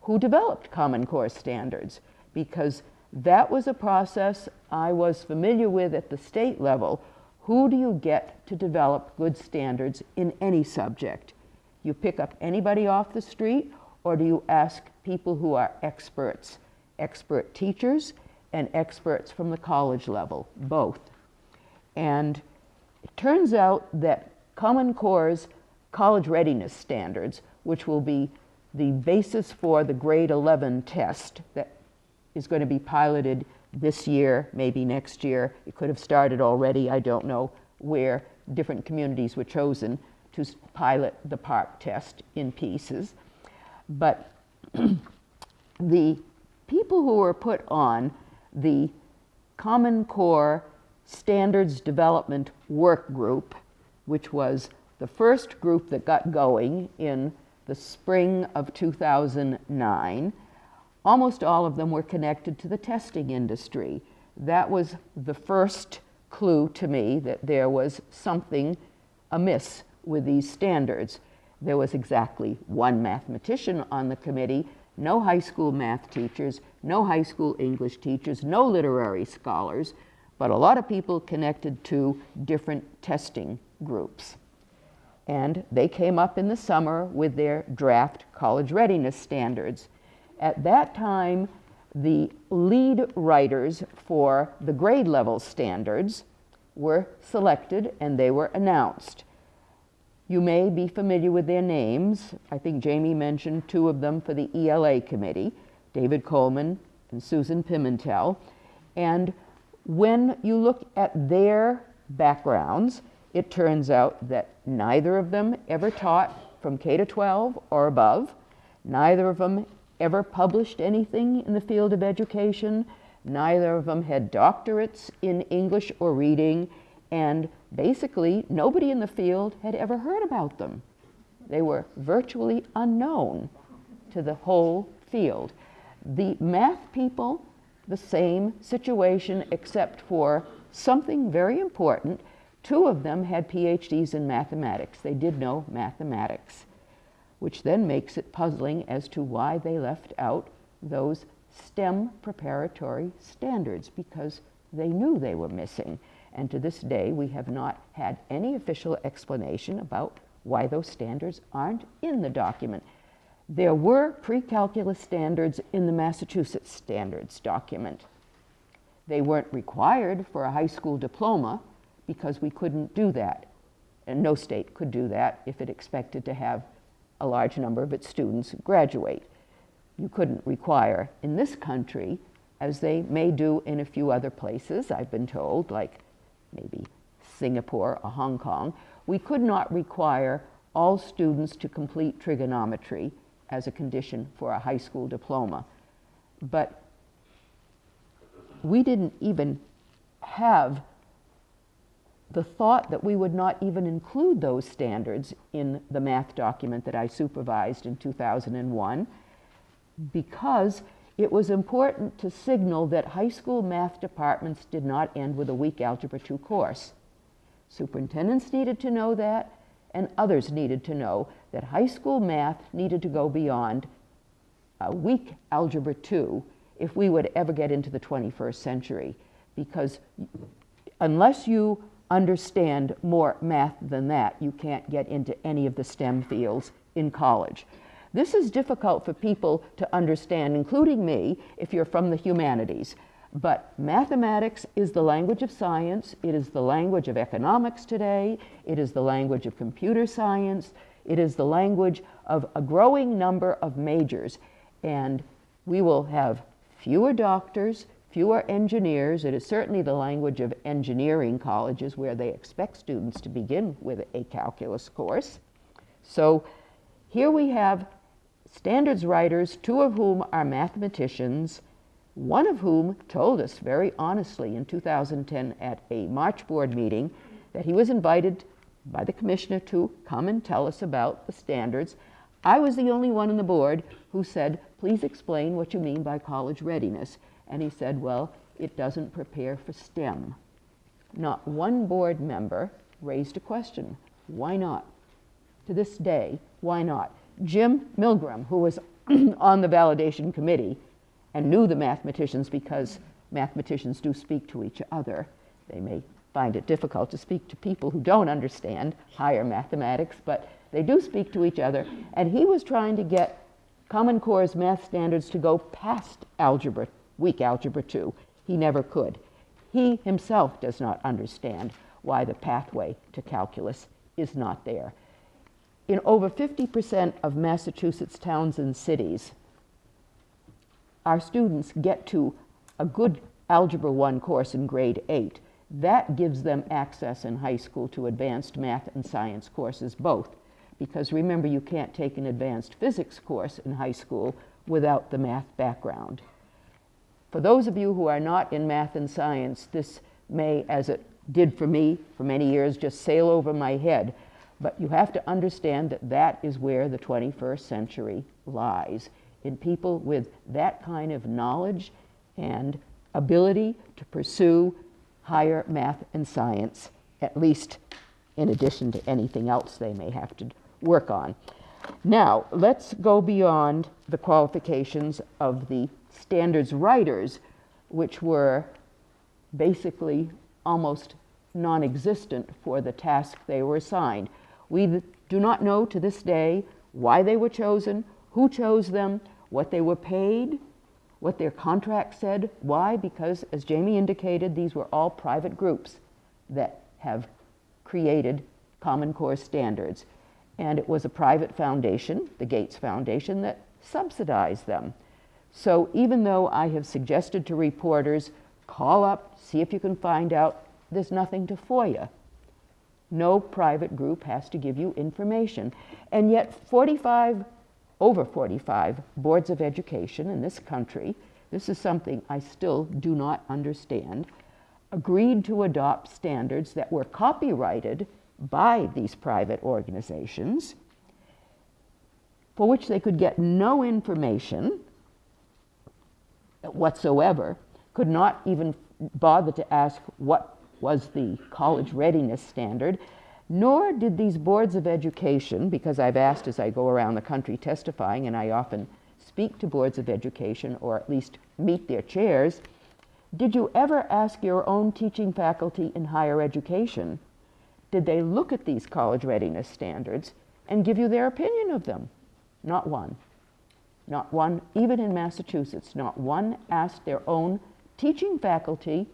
C: who developed Common Core standards, because that was a process I was familiar with at the state level. Who do you get to develop good standards in any subject? You pick up anybody off the street, or do you ask people who are experts, expert teachers and experts from the college level, both? And it turns out that Common Core's college readiness standards, which will be the basis for the grade 11 test that is going to be piloted this year, maybe next year. It could have started already. I don't know where different communities were chosen to pilot the PARCC test in pieces. But the people who were put on the Common Core Standards Development Work Group, which was the first group that got going in the spring of 2009, almost all of them were connected to the testing industry. That was the first clue to me that there was something amiss with these standards. There was exactly one mathematician on the committee, no high school math teachers, no high school English teachers, no literary scholars, but a lot of people connected to different testing groups. And they came up in the summer with their draft college readiness standards. At that time, the lead writers for the grade level standards were selected and they were announced. You may be familiar with their names. I think Jamie mentioned two of them for the ELA committee, David Coleman and Susan Pimentel. And when you look at their backgrounds, it turns out that neither of them ever taught from K to 12 or above. Neither of them ever published anything in the field of education. Neither of them had doctorates in English or reading, and basically nobody in the field had ever heard about them. They were virtually unknown to the whole field. The math people, the same situation, except for something very important. Two of them had PhDs in mathematics. They did know mathematics, which then makes it puzzling as to why they left out those STEM preparatory standards, because they knew they were missing. And to this day, we have not had any official explanation about why those standards aren't in the document. There were pre-calculus standards in the Massachusetts standards document. They weren't required for a high school diploma because we couldn't do that. And no state could do that if it expected to have a large number of its students graduate. You couldn't require in this country, as they may do in a few other places, I've been told, like maybe Singapore or Hong Kong, we could not require all students to complete trigonometry as a condition for a high school diploma. But we didn't even have the thought that we would not even include those standards in the math document that I supervised in 2001, because it was important to signal that high school math departments did not end with a weak Algebra 2 course. Superintendents needed to know that, and others needed to know that high school math needed to go beyond a weak Algebra 2 if we would ever get into the 21st century. Because unless you understand more math than that, you can't get into any of the STEM fields in college. This is difficult for people to understand, including me, if you're from the humanities. But mathematics is the language of science. It is the language of economics today. It is the language of computer science. It is the language of a growing number of majors. And we will have fewer doctors, fewer engineers. It is certainly the language of engineering colleges, where they expect students to begin with a calculus course. So here we have standards writers, two of whom are mathematicians, one of whom told us very honestly in 2010 at a March board meeting that he was invited by the commissioner to come and tell us about the standards. I was the only one on the board who said, please explain what you mean by college readiness. And he said, well, it doesn't prepare for STEM. Not one board member raised a question. Why not? To this day, why not? Jim Milgram, who was on the validation committee and knew the mathematicians, because mathematicians do speak to each other. They may find it difficult to speak to people who don't understand higher mathematics, but they do speak to each other. And he was trying to get Common Core's math standards to go past algebra, weak Algebra 2. He never could. He himself does not understand why the pathway to calculus is not there. In over 50% of Massachusetts towns and cities, our students get to a good Algebra 1 course in grade 8. That gives them access in high school to advanced math and science courses both. Because remember, you can't take an advanced physics course in high school without the math background. For those of you who are not in math and science, this may, as it did for me for many years, just sail over my head. But you have to understand that that is where the 21st century lies, in people with that kind of knowledge and ability to pursue higher math and science, at least in addition to anything else they may have to work on. Now, let's go beyond the qualifications of the standards writers, which were basically almost non-existent for the task they were assigned. We do not know to this day why they were chosen, who chose them, what they were paid, what their contract said. Why? Because, as Jamie indicated, these were all private groups that have created Common Core standards. And it was a private foundation, the Gates Foundation, that subsidized them. So even though I have suggested to reporters, call up, see if you can find out, there's nothing to FOIA. No private group has to give you information. And yet over 45 boards of education in this country, this is something I still do not understand, agreed to adopt standards that were copyrighted by these private organizations, for which they could get no information whatsoever, could not even bother to ask what was the college readiness standard, nor did these boards of education, because I've asked as I go around the country testifying, and I often speak to boards of education, or at least meet their chairs, did you ever ask your own teaching faculty in higher education, did they look at these college readiness standards and give you their opinion of them? Not one. Not one, even in Massachusetts, not one asked their own teaching faculty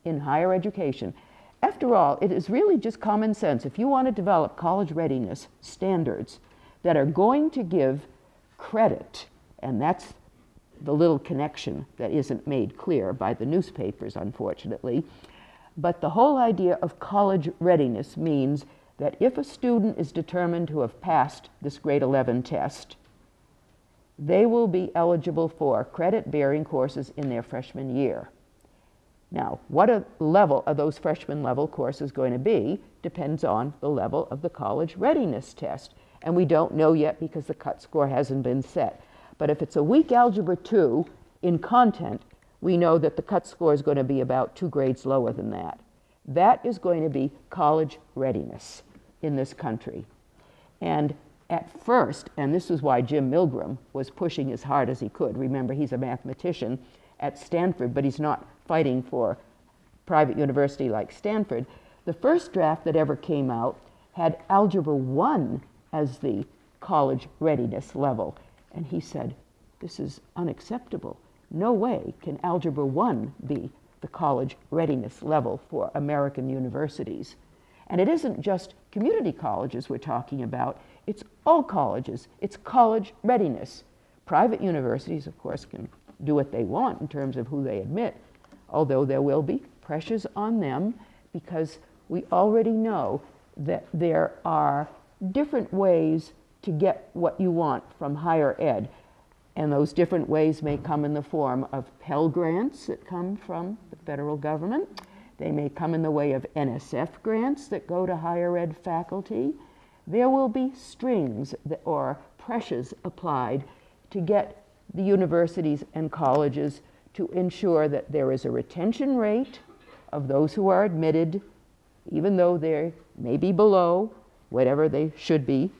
C: in higher education. After all, it is really just common sense. If you want to develop college readiness standards that are going to give credit, and that's the little connection that isn't made clear by the newspapers, unfortunately, but the whole idea of college readiness means that if a student is determined to have passed this grade 11 test, they will be eligible for credit-bearing courses in their freshman year. Now, what a level of those freshman level courses going to be depends on the level of the college readiness test. And we don't know yet because the cut score hasn't been set. But if it's a weak Algebra 2 in content, we know that the cut score is going to be about 2 grades lower than that. That is going to be college readiness in this country. And at first, and this is why Jim Milgram was pushing as hard as he could. Remember, he's a mathematician at Stanford, but he's not fighting for a private university like Stanford. The first draft that ever came out had Algebra 1 as the college readiness level. And he said, this is unacceptable. No way can Algebra 1 be the college readiness level for American universities. And it isn't just community colleges we're talking about, it's all colleges. It's college readiness. Private universities, of course, can do what they want in terms of who they admit, although there will be pressures on them because we already know that there are different ways to get what you want from higher ed. And those different ways may come in the form of Pell Grants that come from the federal government. They may come in the way of NSF grants that go to higher ed faculty. There will be strings or pressures applied to get the universities and colleges to ensure that there is a retention rate of those who are admitted, even though they may be below whatever they should be.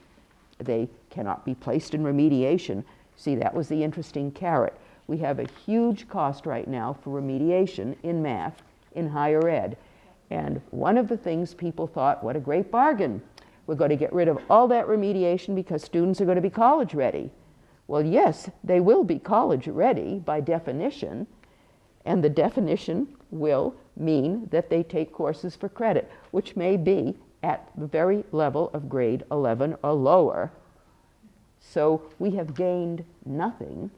C: They cannot be placed in remediation. See, that was the interesting carrot. We have a huge cost right now for remediation in math in higher ed. And one of the things people thought, what a great bargain. We're going to get rid of all that remediation because students are going to be college ready. Well, yes, they will be college ready by definition, and the definition will mean that they take courses for credit, which may be at the very level of grade 11 or lower. So we have gained nothing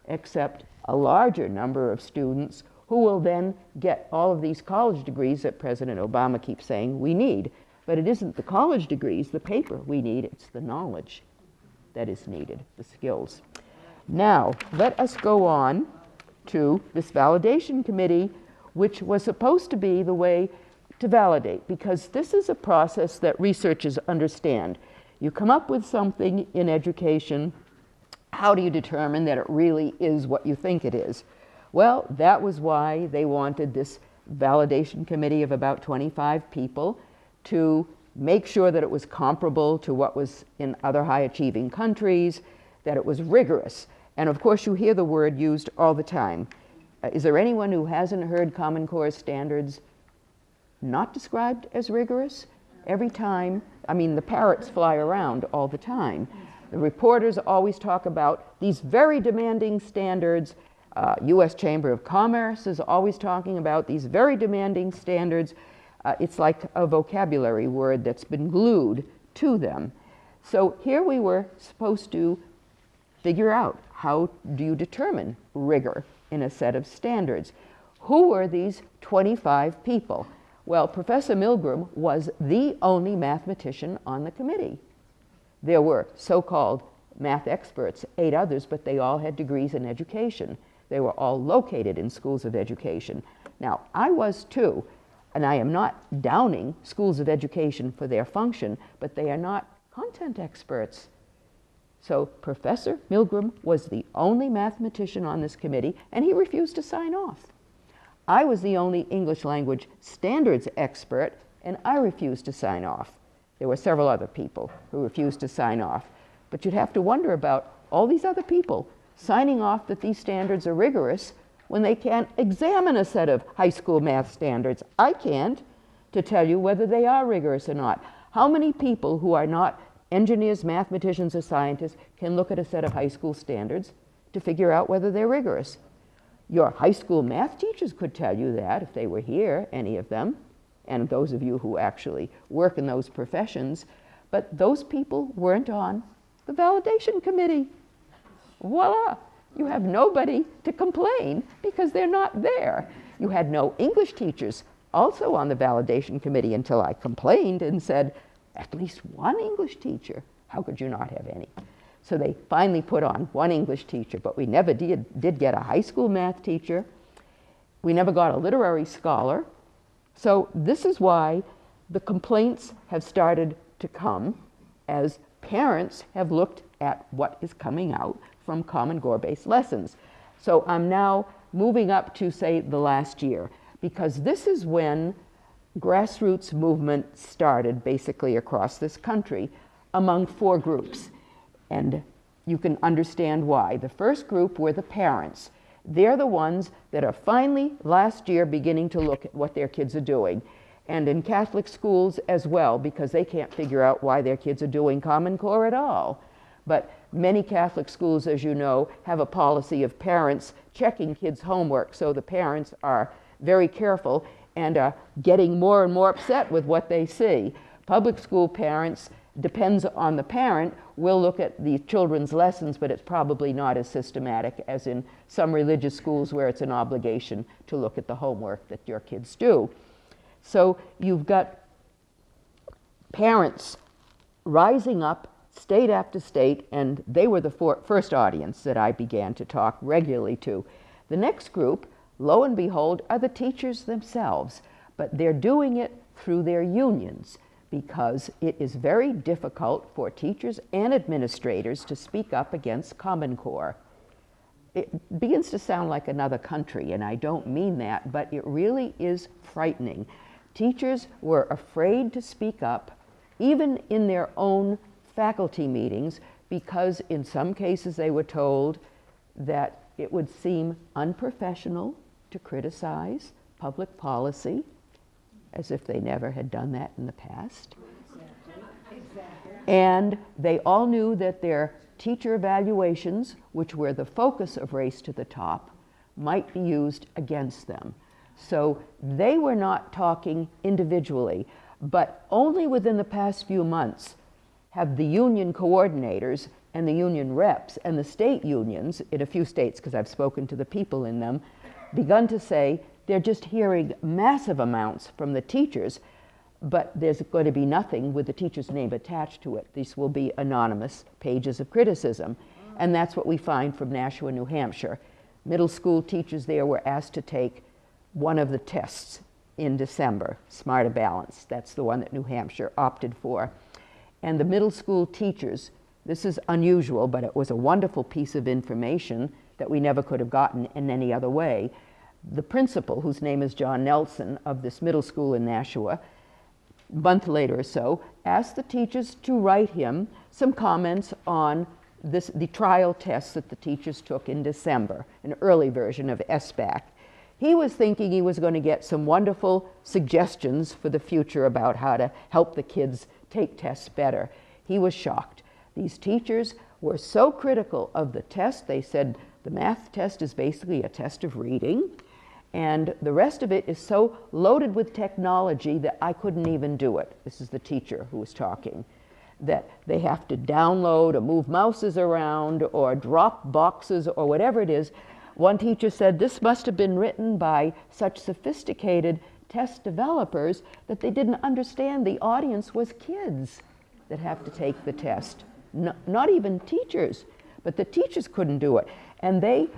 C: except a larger number of students who will then get all of these college degrees that President Obama keeps saying we need. But it isn't the college degrees, the paper we need, it's the knowledge that is needed, the skills. Now, let us go on to this validation committee, which was supposed to be the way to validate, because this is a process that researchers understand. You come up with something in education, how do you determine that it really is what you think it is? Well, that was why they wanted this validation committee of about 25 people to make sure that it was comparable to what was in other high-achieving countries, that it was rigorous. And of course, you hear the word used all the time. Is there anyone who hasn't heard Common Core standards not described as rigorous? Every time, I mean, the parrots fly around all the time. The reporters always talk about these very demanding standards. U.S. Chamber of Commerce is always talking about these very demanding standards. It's like a vocabulary word that's been glued to them. So here we were supposed to figure out, how do you determine rigor in a set of standards? Who were these 25 people? Well, Professor Milgram was the only mathematician on the committee. There were so-called math experts, 8 others, but they all had degrees in education. They were all located in schools of education. Now, I was too, and I am not downing schools of education for their function, but they are not content experts. So Professor Milgram was the only mathematician on this committee, and he refused to sign off. I was the only English language standards expert, and I refused to sign off. There were several other people who refused to sign off. But you'd have to wonder about all these other people signing off that these standards are rigorous when they can't examine a set of high school math standards? I can't, to tell you whether they are rigorous or not. How many people who are not engineers, mathematicians, or scientists can look at a set of high school standards to figure out whether they're rigorous? Your high school math teachers could tell you that if they were here, any of them, and those of you who actually work in those professions, but those people weren't on the validation committee. Voila! You have nobody to complain because they're not there. You had no English teachers also on the validation committee until I complained and said, at least one English teacher. How could you not have any? So they finally put on one English teacher, but we never did get a high school math teacher. We never got a literary scholar. So this is why the complaints have started to come as parents have looked at what is coming out from Common Core-based lessons. So I'm now moving up to, say, the last year, because this is when grassroots movement started basically across this country among 4 groups. And you can understand why. The first group were the parents. They're the ones that are finally last year beginning to look at what their kids are doing. And in Catholic schools as well, because they can't figure out why their kids are doing Common Core at all. But many Catholic schools, as you know, have a policy of parents checking kids' homework, so the parents are very careful and are getting more and more upset with what they see. Public school parents, depends on the parent, will look at the children's lessons, but it's probably not as systematic as in some religious schools where it's an obligation to look at the homework that your kids do. So you've got parents rising up state after state, and they were the first audience that I began to talk regularly to. The next group, lo and behold, are the teachers themselves, but they're doing it through their unions because it is very difficult for teachers and administrators to speak up against Common Core. It begins to sound like another country, and I don't mean that, but it really is frightening. Teachers were afraid to speak up, even in their own faculty meetings, because in some cases they were told that it would seem unprofessional to criticize public policy, as if they never had done that in the past. And they all knew that their teacher evaluations, which were the focus of Race to the Top, might be used against them. So they were not talking individually, but only within the past few months have the union coordinators and the union reps and the state unions, in a few states, because I've spoken to the people in them, begun to say they're just hearing massive amounts from the teachers, but there's going to be nothing with the teacher's name attached to it. These will be anonymous pages of criticism. And that's what we find from Nashua, New Hampshire. Middle school teachers there were asked to take one of the tests in December, Smarter Balance. That's the one that New Hampshire opted for. And the middle school teachers, this is unusual, but it was a wonderful piece of information that we never could have gotten in any other way. The principal, whose name is John Nelson, of this middle school in Nashua, a month later or so, asked the teachers to write him some comments on the trial tests that the teachers took in December, an early version of SBAC. He was thinking he was going to get some wonderful suggestions for the future about how to help the kids take tests better. He was shocked. These teachers were so critical of the test. They said the math test is basically a test of reading, and the rest of it is so loaded with technology that I couldn't even do it. This is the teacher who was talking. That they have to download or move mouses around or drop boxes or whatever it is. One teacher said this must have been written by such sophisticated test developers that they didn't understand the audience was kids that have to take the test. Not even teachers, but the teachers couldn't do it. And they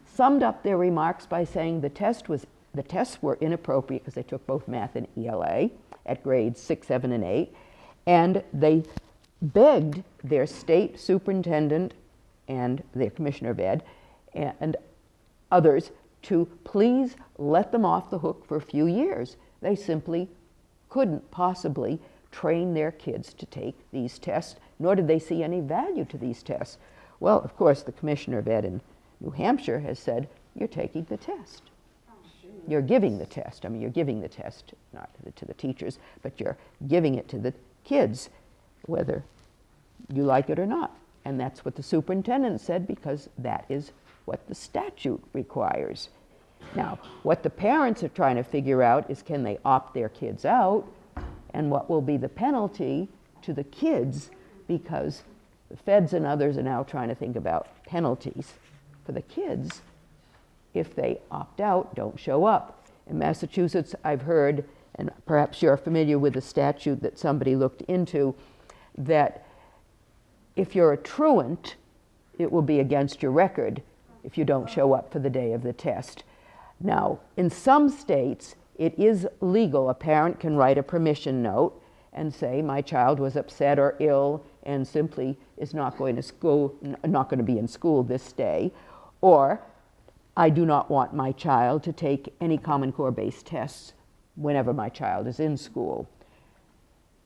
C: summed up their remarks by saying the tests were inappropriate because they took both math and ELA at grades 6, 7, and 8. And they begged their state superintendent and their commissioner of ed and others to please let them off the hook for a few years. They simply couldn't possibly train their kids to take these tests, nor did they see any value to these tests. Well, of course, the commissioner of ed in New Hampshire has said, you're taking the test. You're giving the test. I mean, you're giving the test, not to the teachers, but you're giving it to the kids, whether you like it or not. And that's what the superintendent said, because that is what the statute requires. Now, what the parents are trying to figure out is, can they opt their kids out, and what will be the penalty to the kids, because the feds and others are now trying to think about penalties for the kids if they opt out, don't show up. In Massachusetts, I've heard, and perhaps you're familiar with the statute that somebody looked into, that if you're a truant, it will be against your record if you don't show up for the day of the test. Now, in some states, it is legal. A parent can write a permission note and say, my child was upset or ill and simply is not going to school, not going to be in school this day, or I do not want my child to take any Common Core-based tests whenever my child is in school.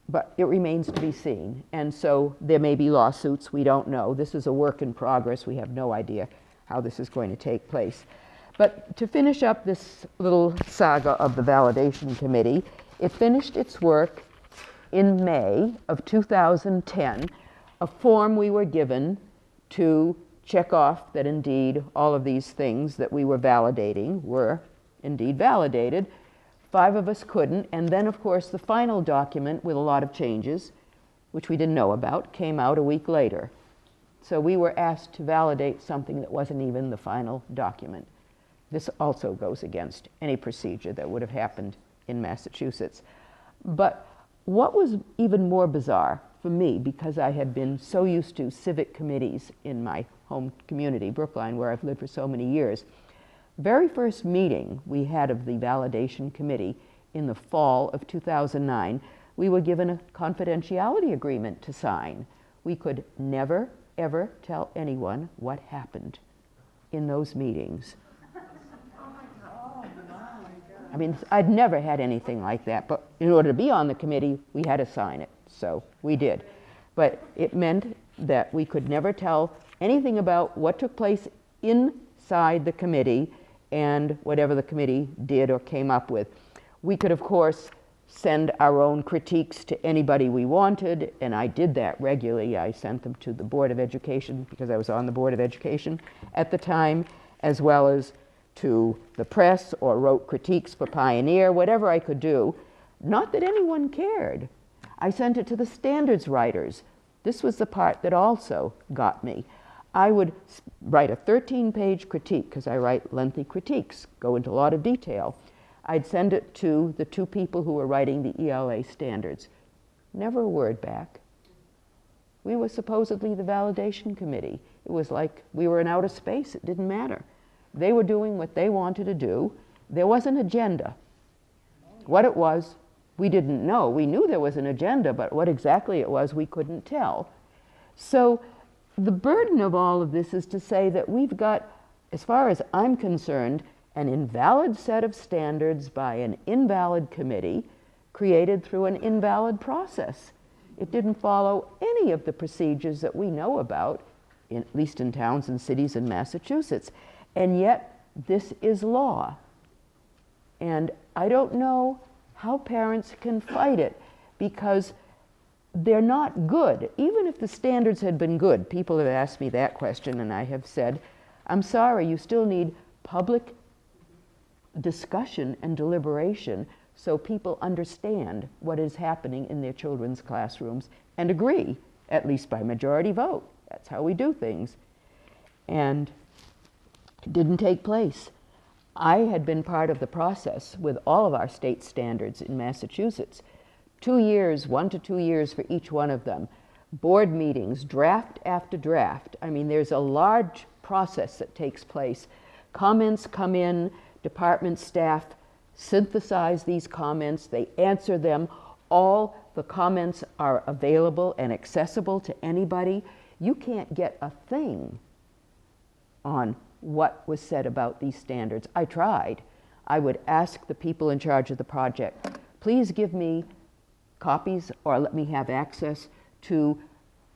C: But it remains to be seen. And so there may be lawsuits, we don't know. This is a work in progress. We have no idea how this is going to take place. But to finish up this little saga of the Validation Committee, it finished its work in May of 2010, a form we were given to check off that indeed all of these things that we were validating were indeed validated. 5 of us couldn't, and then of course the final document with a lot of changes, which we didn't know about, came out a week later. So we were asked to validate something that wasn't even the final document. This also goes against any procedure that would have happened in Massachusetts. But what was even more bizarre for me, because I had been so used to civic committees in my home community, Brookline, where I've lived for so many years, very first meeting we had of the Validation Committee in the fall of 2009, we were given a confidentiality agreement to sign. We could never, ever tell anyone what happened in those meetings. I mean, I'd never had anything like that, but in order to be on the committee, we had to sign it, so we did. But it meant that we could never tell anything about what took place inside the committee and whatever the committee did or came up with. We could, of course, send our own critiques to anybody we wanted, and I did that regularly. I sent them to the Board of Education, because I was on the Board of Education at the time, as well as to the press, or wrote critiques for Pioneer, whatever I could do. Not that anyone cared. I sent it to the standards writers. This was the part that also got me. I would write a 13-page critique, because I write lengthy critiques, go into a lot of detail. I'd send it to the 2 people who were writing the ELA standards. Never a word back. We were supposedly the Validation Committee. It was like we were in outer space. It didn't matter. They were doing what they wanted to do. There was an agenda. What it was, we didn't know. We knew there was an agenda, but what exactly it was, we couldn't tell. So the burden of all of this is to say that we've got, as far as I'm concerned, an invalid set of standards by an invalid committee created through an invalid process. It didn't follow any of the procedures that we know about, at least in towns and cities in Massachusetts. And yet, this is law. And I don't know how parents can fight it, because they're not good. Even if the standards had been good, people have asked me that question, and I have said, I'm sorry, you still need public discussion and deliberation so people understand what is happening in their children's classrooms and agree, at least by majority vote. That's how we do things. And it didn't take place. I had been part of the process with all of our state standards in Massachusetts. 2 years, 1 to 2 years for each one of them. Board meetings, draft after draft. I mean, there's a large process that takes place. Comments come in, department staff synthesize these comments, they answer them. All the comments are available and accessible to anybody. You can't get a thing on what was said about these standards. I tried. I would ask the people in charge of the project, please give me copies or let me have access to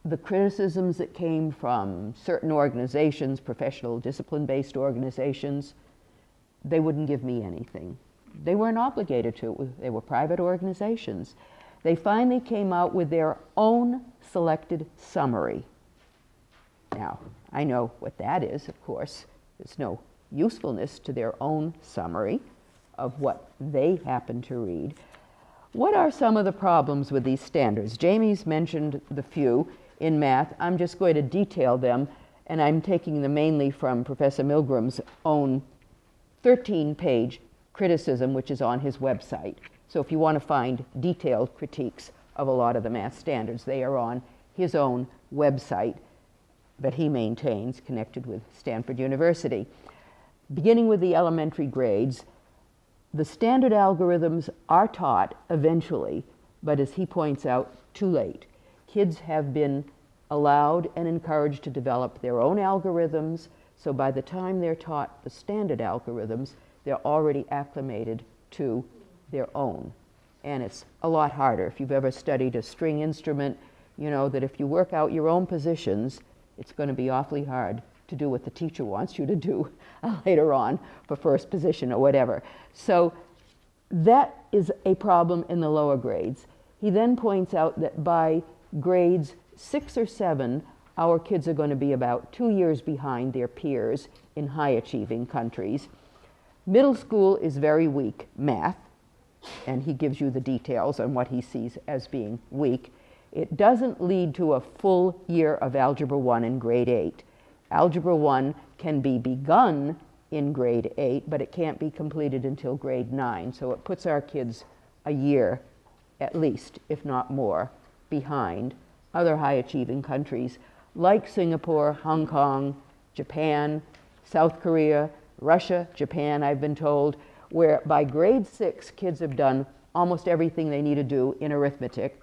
C: the criticisms that came from certain organizations, professional discipline-based organizations, they wouldn't give me anything. They weren't obligated to. They were private organizations. They finally came out with their own selected summary. Now, I know what that is, of course. There's no usefulness to their own summary of what they happen to read. What are some of the problems with these standards? Jamie's mentioned the few in math. I'm just going to detail them, and I'm taking them mainly from Professor Milgram's own 13-page criticism, which is on his website. So if you want to find detailed critiques of a lot of the math standards, they are on his own website that he maintains, connected with Stanford University. Beginning with the elementary grades, the standard algorithms are taught eventually, but as he points out, too late. Kids have been allowed and encouraged to develop their own algorithms, so by the time they're taught the standard algorithms, they're already acclimated to their own. And it's a lot harder. If you've ever studied a string instrument, you know that if you work out your own positions, it's going to be awfully hard to do what the teacher wants you to do later on for first position or whatever. So that is a problem in the lower grades. He then points out that by grades 6 or 7, our kids are going to be about 2 years behind their peers in high-achieving countries. Middle school is very weak math, and he gives you the details on what he sees as being weak. It doesn't lead to a full year of Algebra 1 in grade 8. Algebra 1 can be begun in grade 8, but it can't be completed until grade 9. So it puts our kids a year, at least, if not more, behind other high-achieving countries like Singapore, Hong Kong, Japan, South Korea, Russia, Japan, I've been told, where by grade 6, kids have done almost everything they need to do in arithmetic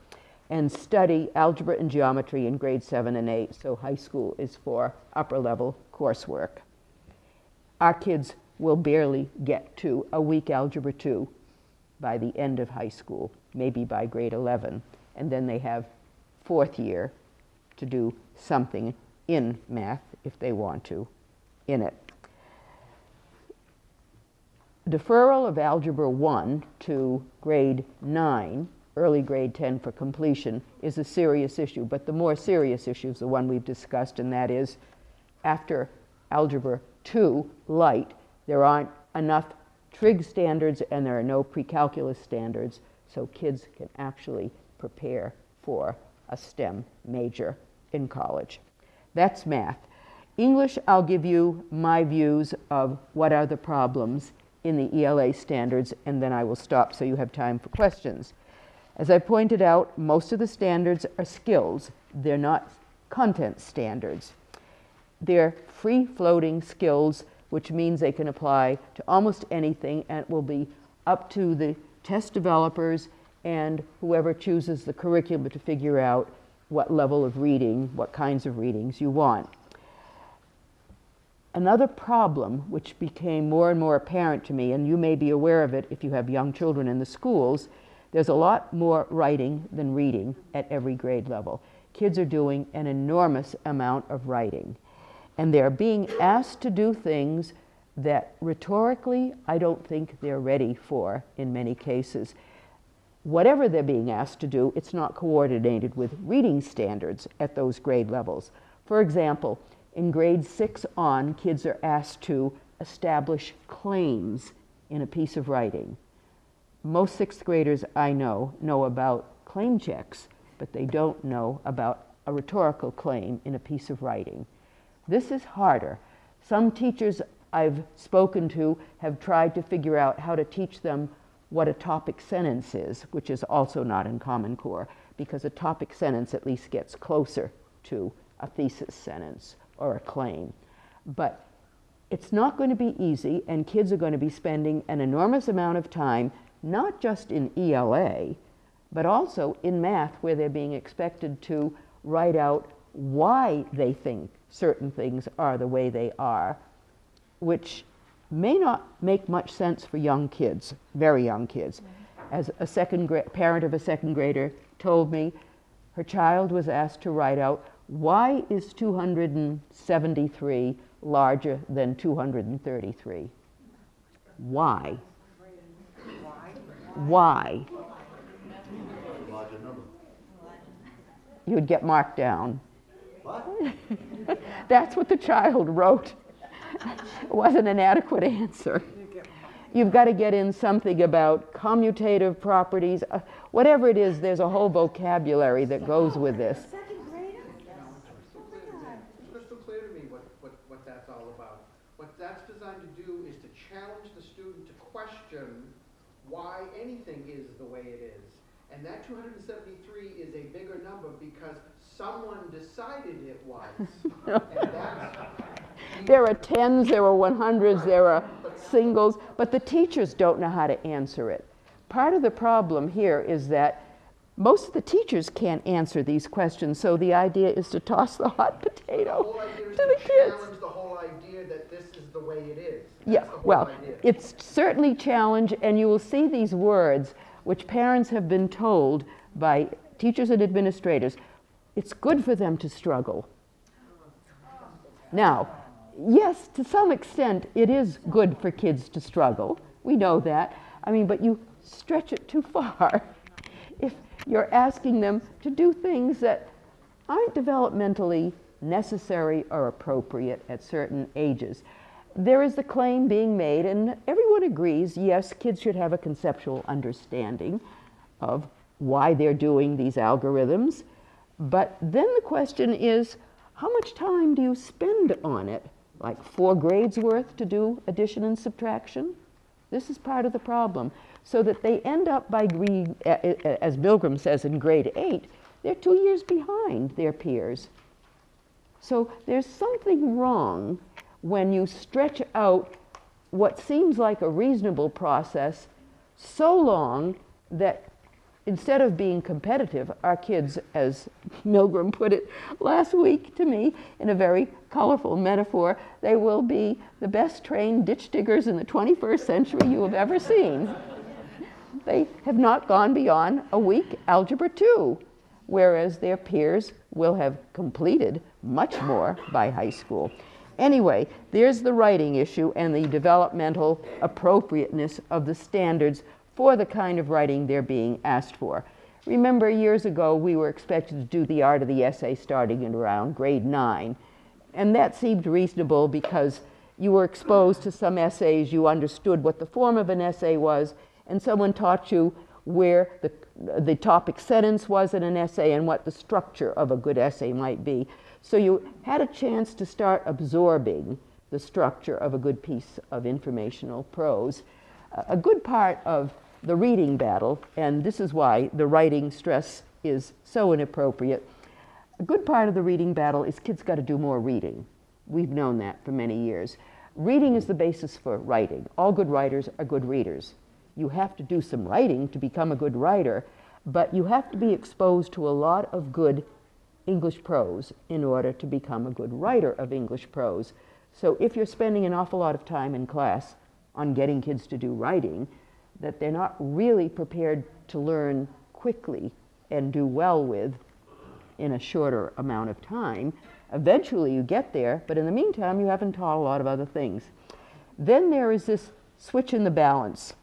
C: and study algebra and geometry in grade 7 and 8, so high school is for upper-level coursework. Our kids will barely get to a weak Algebra 2 by the end of high school, maybe by grade 11, and then they have 4th year to do something in math, if they want to, in it. Deferral of Algebra 1 to grade 9, early grade 10 for completion, is a serious issue, but the more serious issue is the one we've discussed, and that is after Algebra 2 light, there aren't enough trig standards and there are no pre-calculus standards, so kids can actually prepare for a STEM major in college. That's math. English, I'll give you my views of what are the problems in the ELA standards, and then I will stop so you have time for questions. As I pointed out, most of the standards are skills. They're not content standards. They're free-floating skills, which means they can apply to almost anything, and it will be up to the test developers and whoever chooses the curriculum to figure out what level of reading, what kinds of readings you want. Another problem, which became more and more apparent to me, and you may be aware of it if you have young children in the schools, there's a lot more writing than reading at every grade level. Kids are doing an enormous amount of writing, and they're being asked to do things that rhetorically I don't think they're ready for in many cases. Whatever they're being asked to do, it's not coordinated with reading standards at those grade levels. For example, in grade 6 on, kids are asked to establish claims in a piece of writing. Most 6th graders I know about claim checks, but they don't know about a rhetorical claim in a piece of writing. This is harder. Some teachers I've spoken to have tried to figure out how to teach them what a topic sentence is, which is also not in Common Core, because a topic sentence at least gets closer to a thesis sentence or a claim. But it's not going to be easy, and kids are going to be spending an enormous amount of time, not just in ELA, but also in math, where they're being expected to write out why they think certain things are the way they are, which may not make much sense for young kids, very young kids. As a parent of a 2nd grader told me, her child was asked to write out Why is 273 larger than 233? Why? Why? You would get marked down.
D: What?
C: That's what the child wrote. It wasn't an adequate answer. You've got to get in something about commutative properties. Whatever it is, there's a whole vocabulary that goes with this.
A: Second grader? Oh my God.
D: It's crystal clear to me what that's all about. What that's designed to do is to challenge the student to question why anything is the way it is. And that 273 is a bigger number because someone decided it was. And that's,
C: There are tens, there are 100s, there are singles, but the teachers don't know how to answer it. Part of the problem here is that most of the teachers can't answer these questions, so the idea is to toss the hot potato
D: the whole idea is
C: to the kids.
D: challenge the whole idea that this is the way it is.
C: Yeah,
D: That's the whole
C: well,
D: idea.
C: it's certainly challenge, and you will see these words which parents have been told by teachers and administrators. It's good for them to struggle. Now, yes, to some extent, it is good for kids to struggle. We know that. I mean, but you stretch it too far if you're asking them to do things that aren't developmentally necessary or appropriate at certain ages. There is the claim being made, and everyone agrees, yes, kids should have a conceptual understanding of why they're doing these algorithms. But then the question is, how much time do you spend on it? Like 4 grades worth to do addition and subtraction? This is part of the problem. So that they end up by, as Milgram says, in grade 8, they're 2 years behind their peers. So there's something wrong when you stretch out what seems like a reasonable process so long that instead of being competitive, our kids, as Milgram put it last week to me in a very colorful metaphor, they will be the best trained ditch diggers in the 21st century you have ever seen. They have not gone beyond a weak Algebra 2, whereas their peers will have completed much more by high school. Anyway, there's the writing issue and the developmental appropriateness of the standards for the kind of writing they're being asked for. Remember, years ago, we were expected to do the art of the essay starting at around grade 9. And that seemed reasonable because you were exposed to some essays, you understood what the form of an essay was, and someone taught you where the topic sentence was in an essay and what the structure of a good essay might be. So you had a chance to start absorbing the structure of a good piece of informational prose. A good part of the reading battle, and this is why the writing stress is so inappropriate, a good part of the reading battle is kids got to do more reading. We've known that for many years. Reading is the basis for writing. All good writers are good readers. You have to do some writing to become a good writer, but you have to be exposed to a lot of good English prose in order to become a good writer of English prose. So if you're spending an awful lot of time in class on getting kids to do writing, that they're not really prepared to learn quickly and do well with in a shorter amount of time. Eventually you get there, but in the meantime you haven't taught a lot of other things. Then there is this switch in the balance,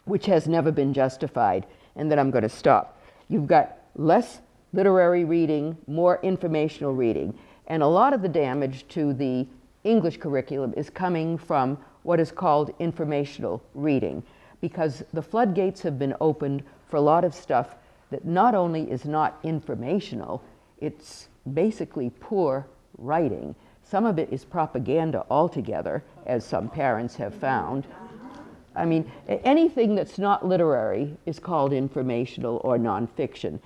C: which has never been justified, and then I'm going to stop. You've got less literary reading, more informational reading, and a lot of the damage to the English curriculum is coming from what is called informational reading, because the floodgates have been opened for a lot of stuff that not only is not informational, it's basically poor writing. Some of it is propaganda altogether, as some parents have found. I mean, anything that's not literary is called informational or nonfiction.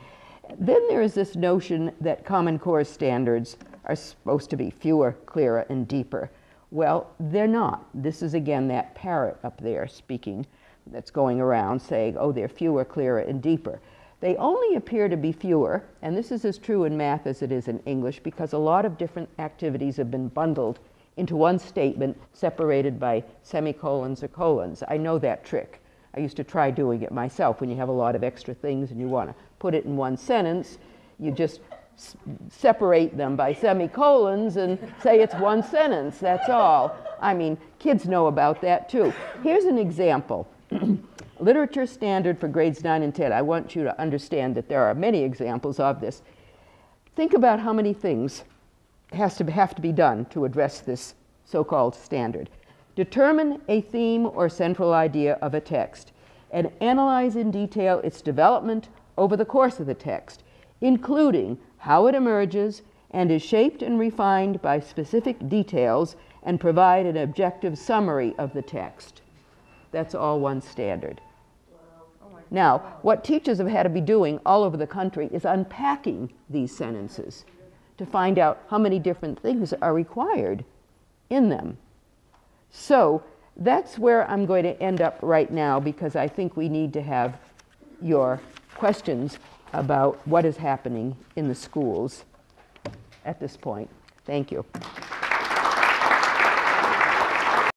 C: Then there is this notion that Common Core standards are supposed to be fewer, clearer, and deeper. Well, they're not. This is again that parrot up there speaking that's going around saying, oh, they're fewer, clearer, and deeper. They only appear to be fewer, and this is as true in math as it is in English, because a lot of different activities have been bundled into one statement separated by semicolons or colons. I know that trick. I used to try doing it myself when you have a lot of extra things and you want to put it in one sentence. You just separate them by semicolons and say it's one sentence, that's all. I mean, kids know about that too. Here's an example. Literature standard for grades 9 and 10. I want you to understand that there are many examples of this. Think about how many things have to be done to address this so-called standard. Determine a theme or central idea of a text and analyze in detail its development over the course of the text, including how it emerges and is shaped and refined by specific details, and provide an objective summary of the text. That's all one standard. Now, what teachers have had to be doing all over the country is unpacking these sentences to find out how many different things are required in them. So that's where I'm going to end up right now, because I think we need to have your questions about what is happening in the schools at this point. Thank you.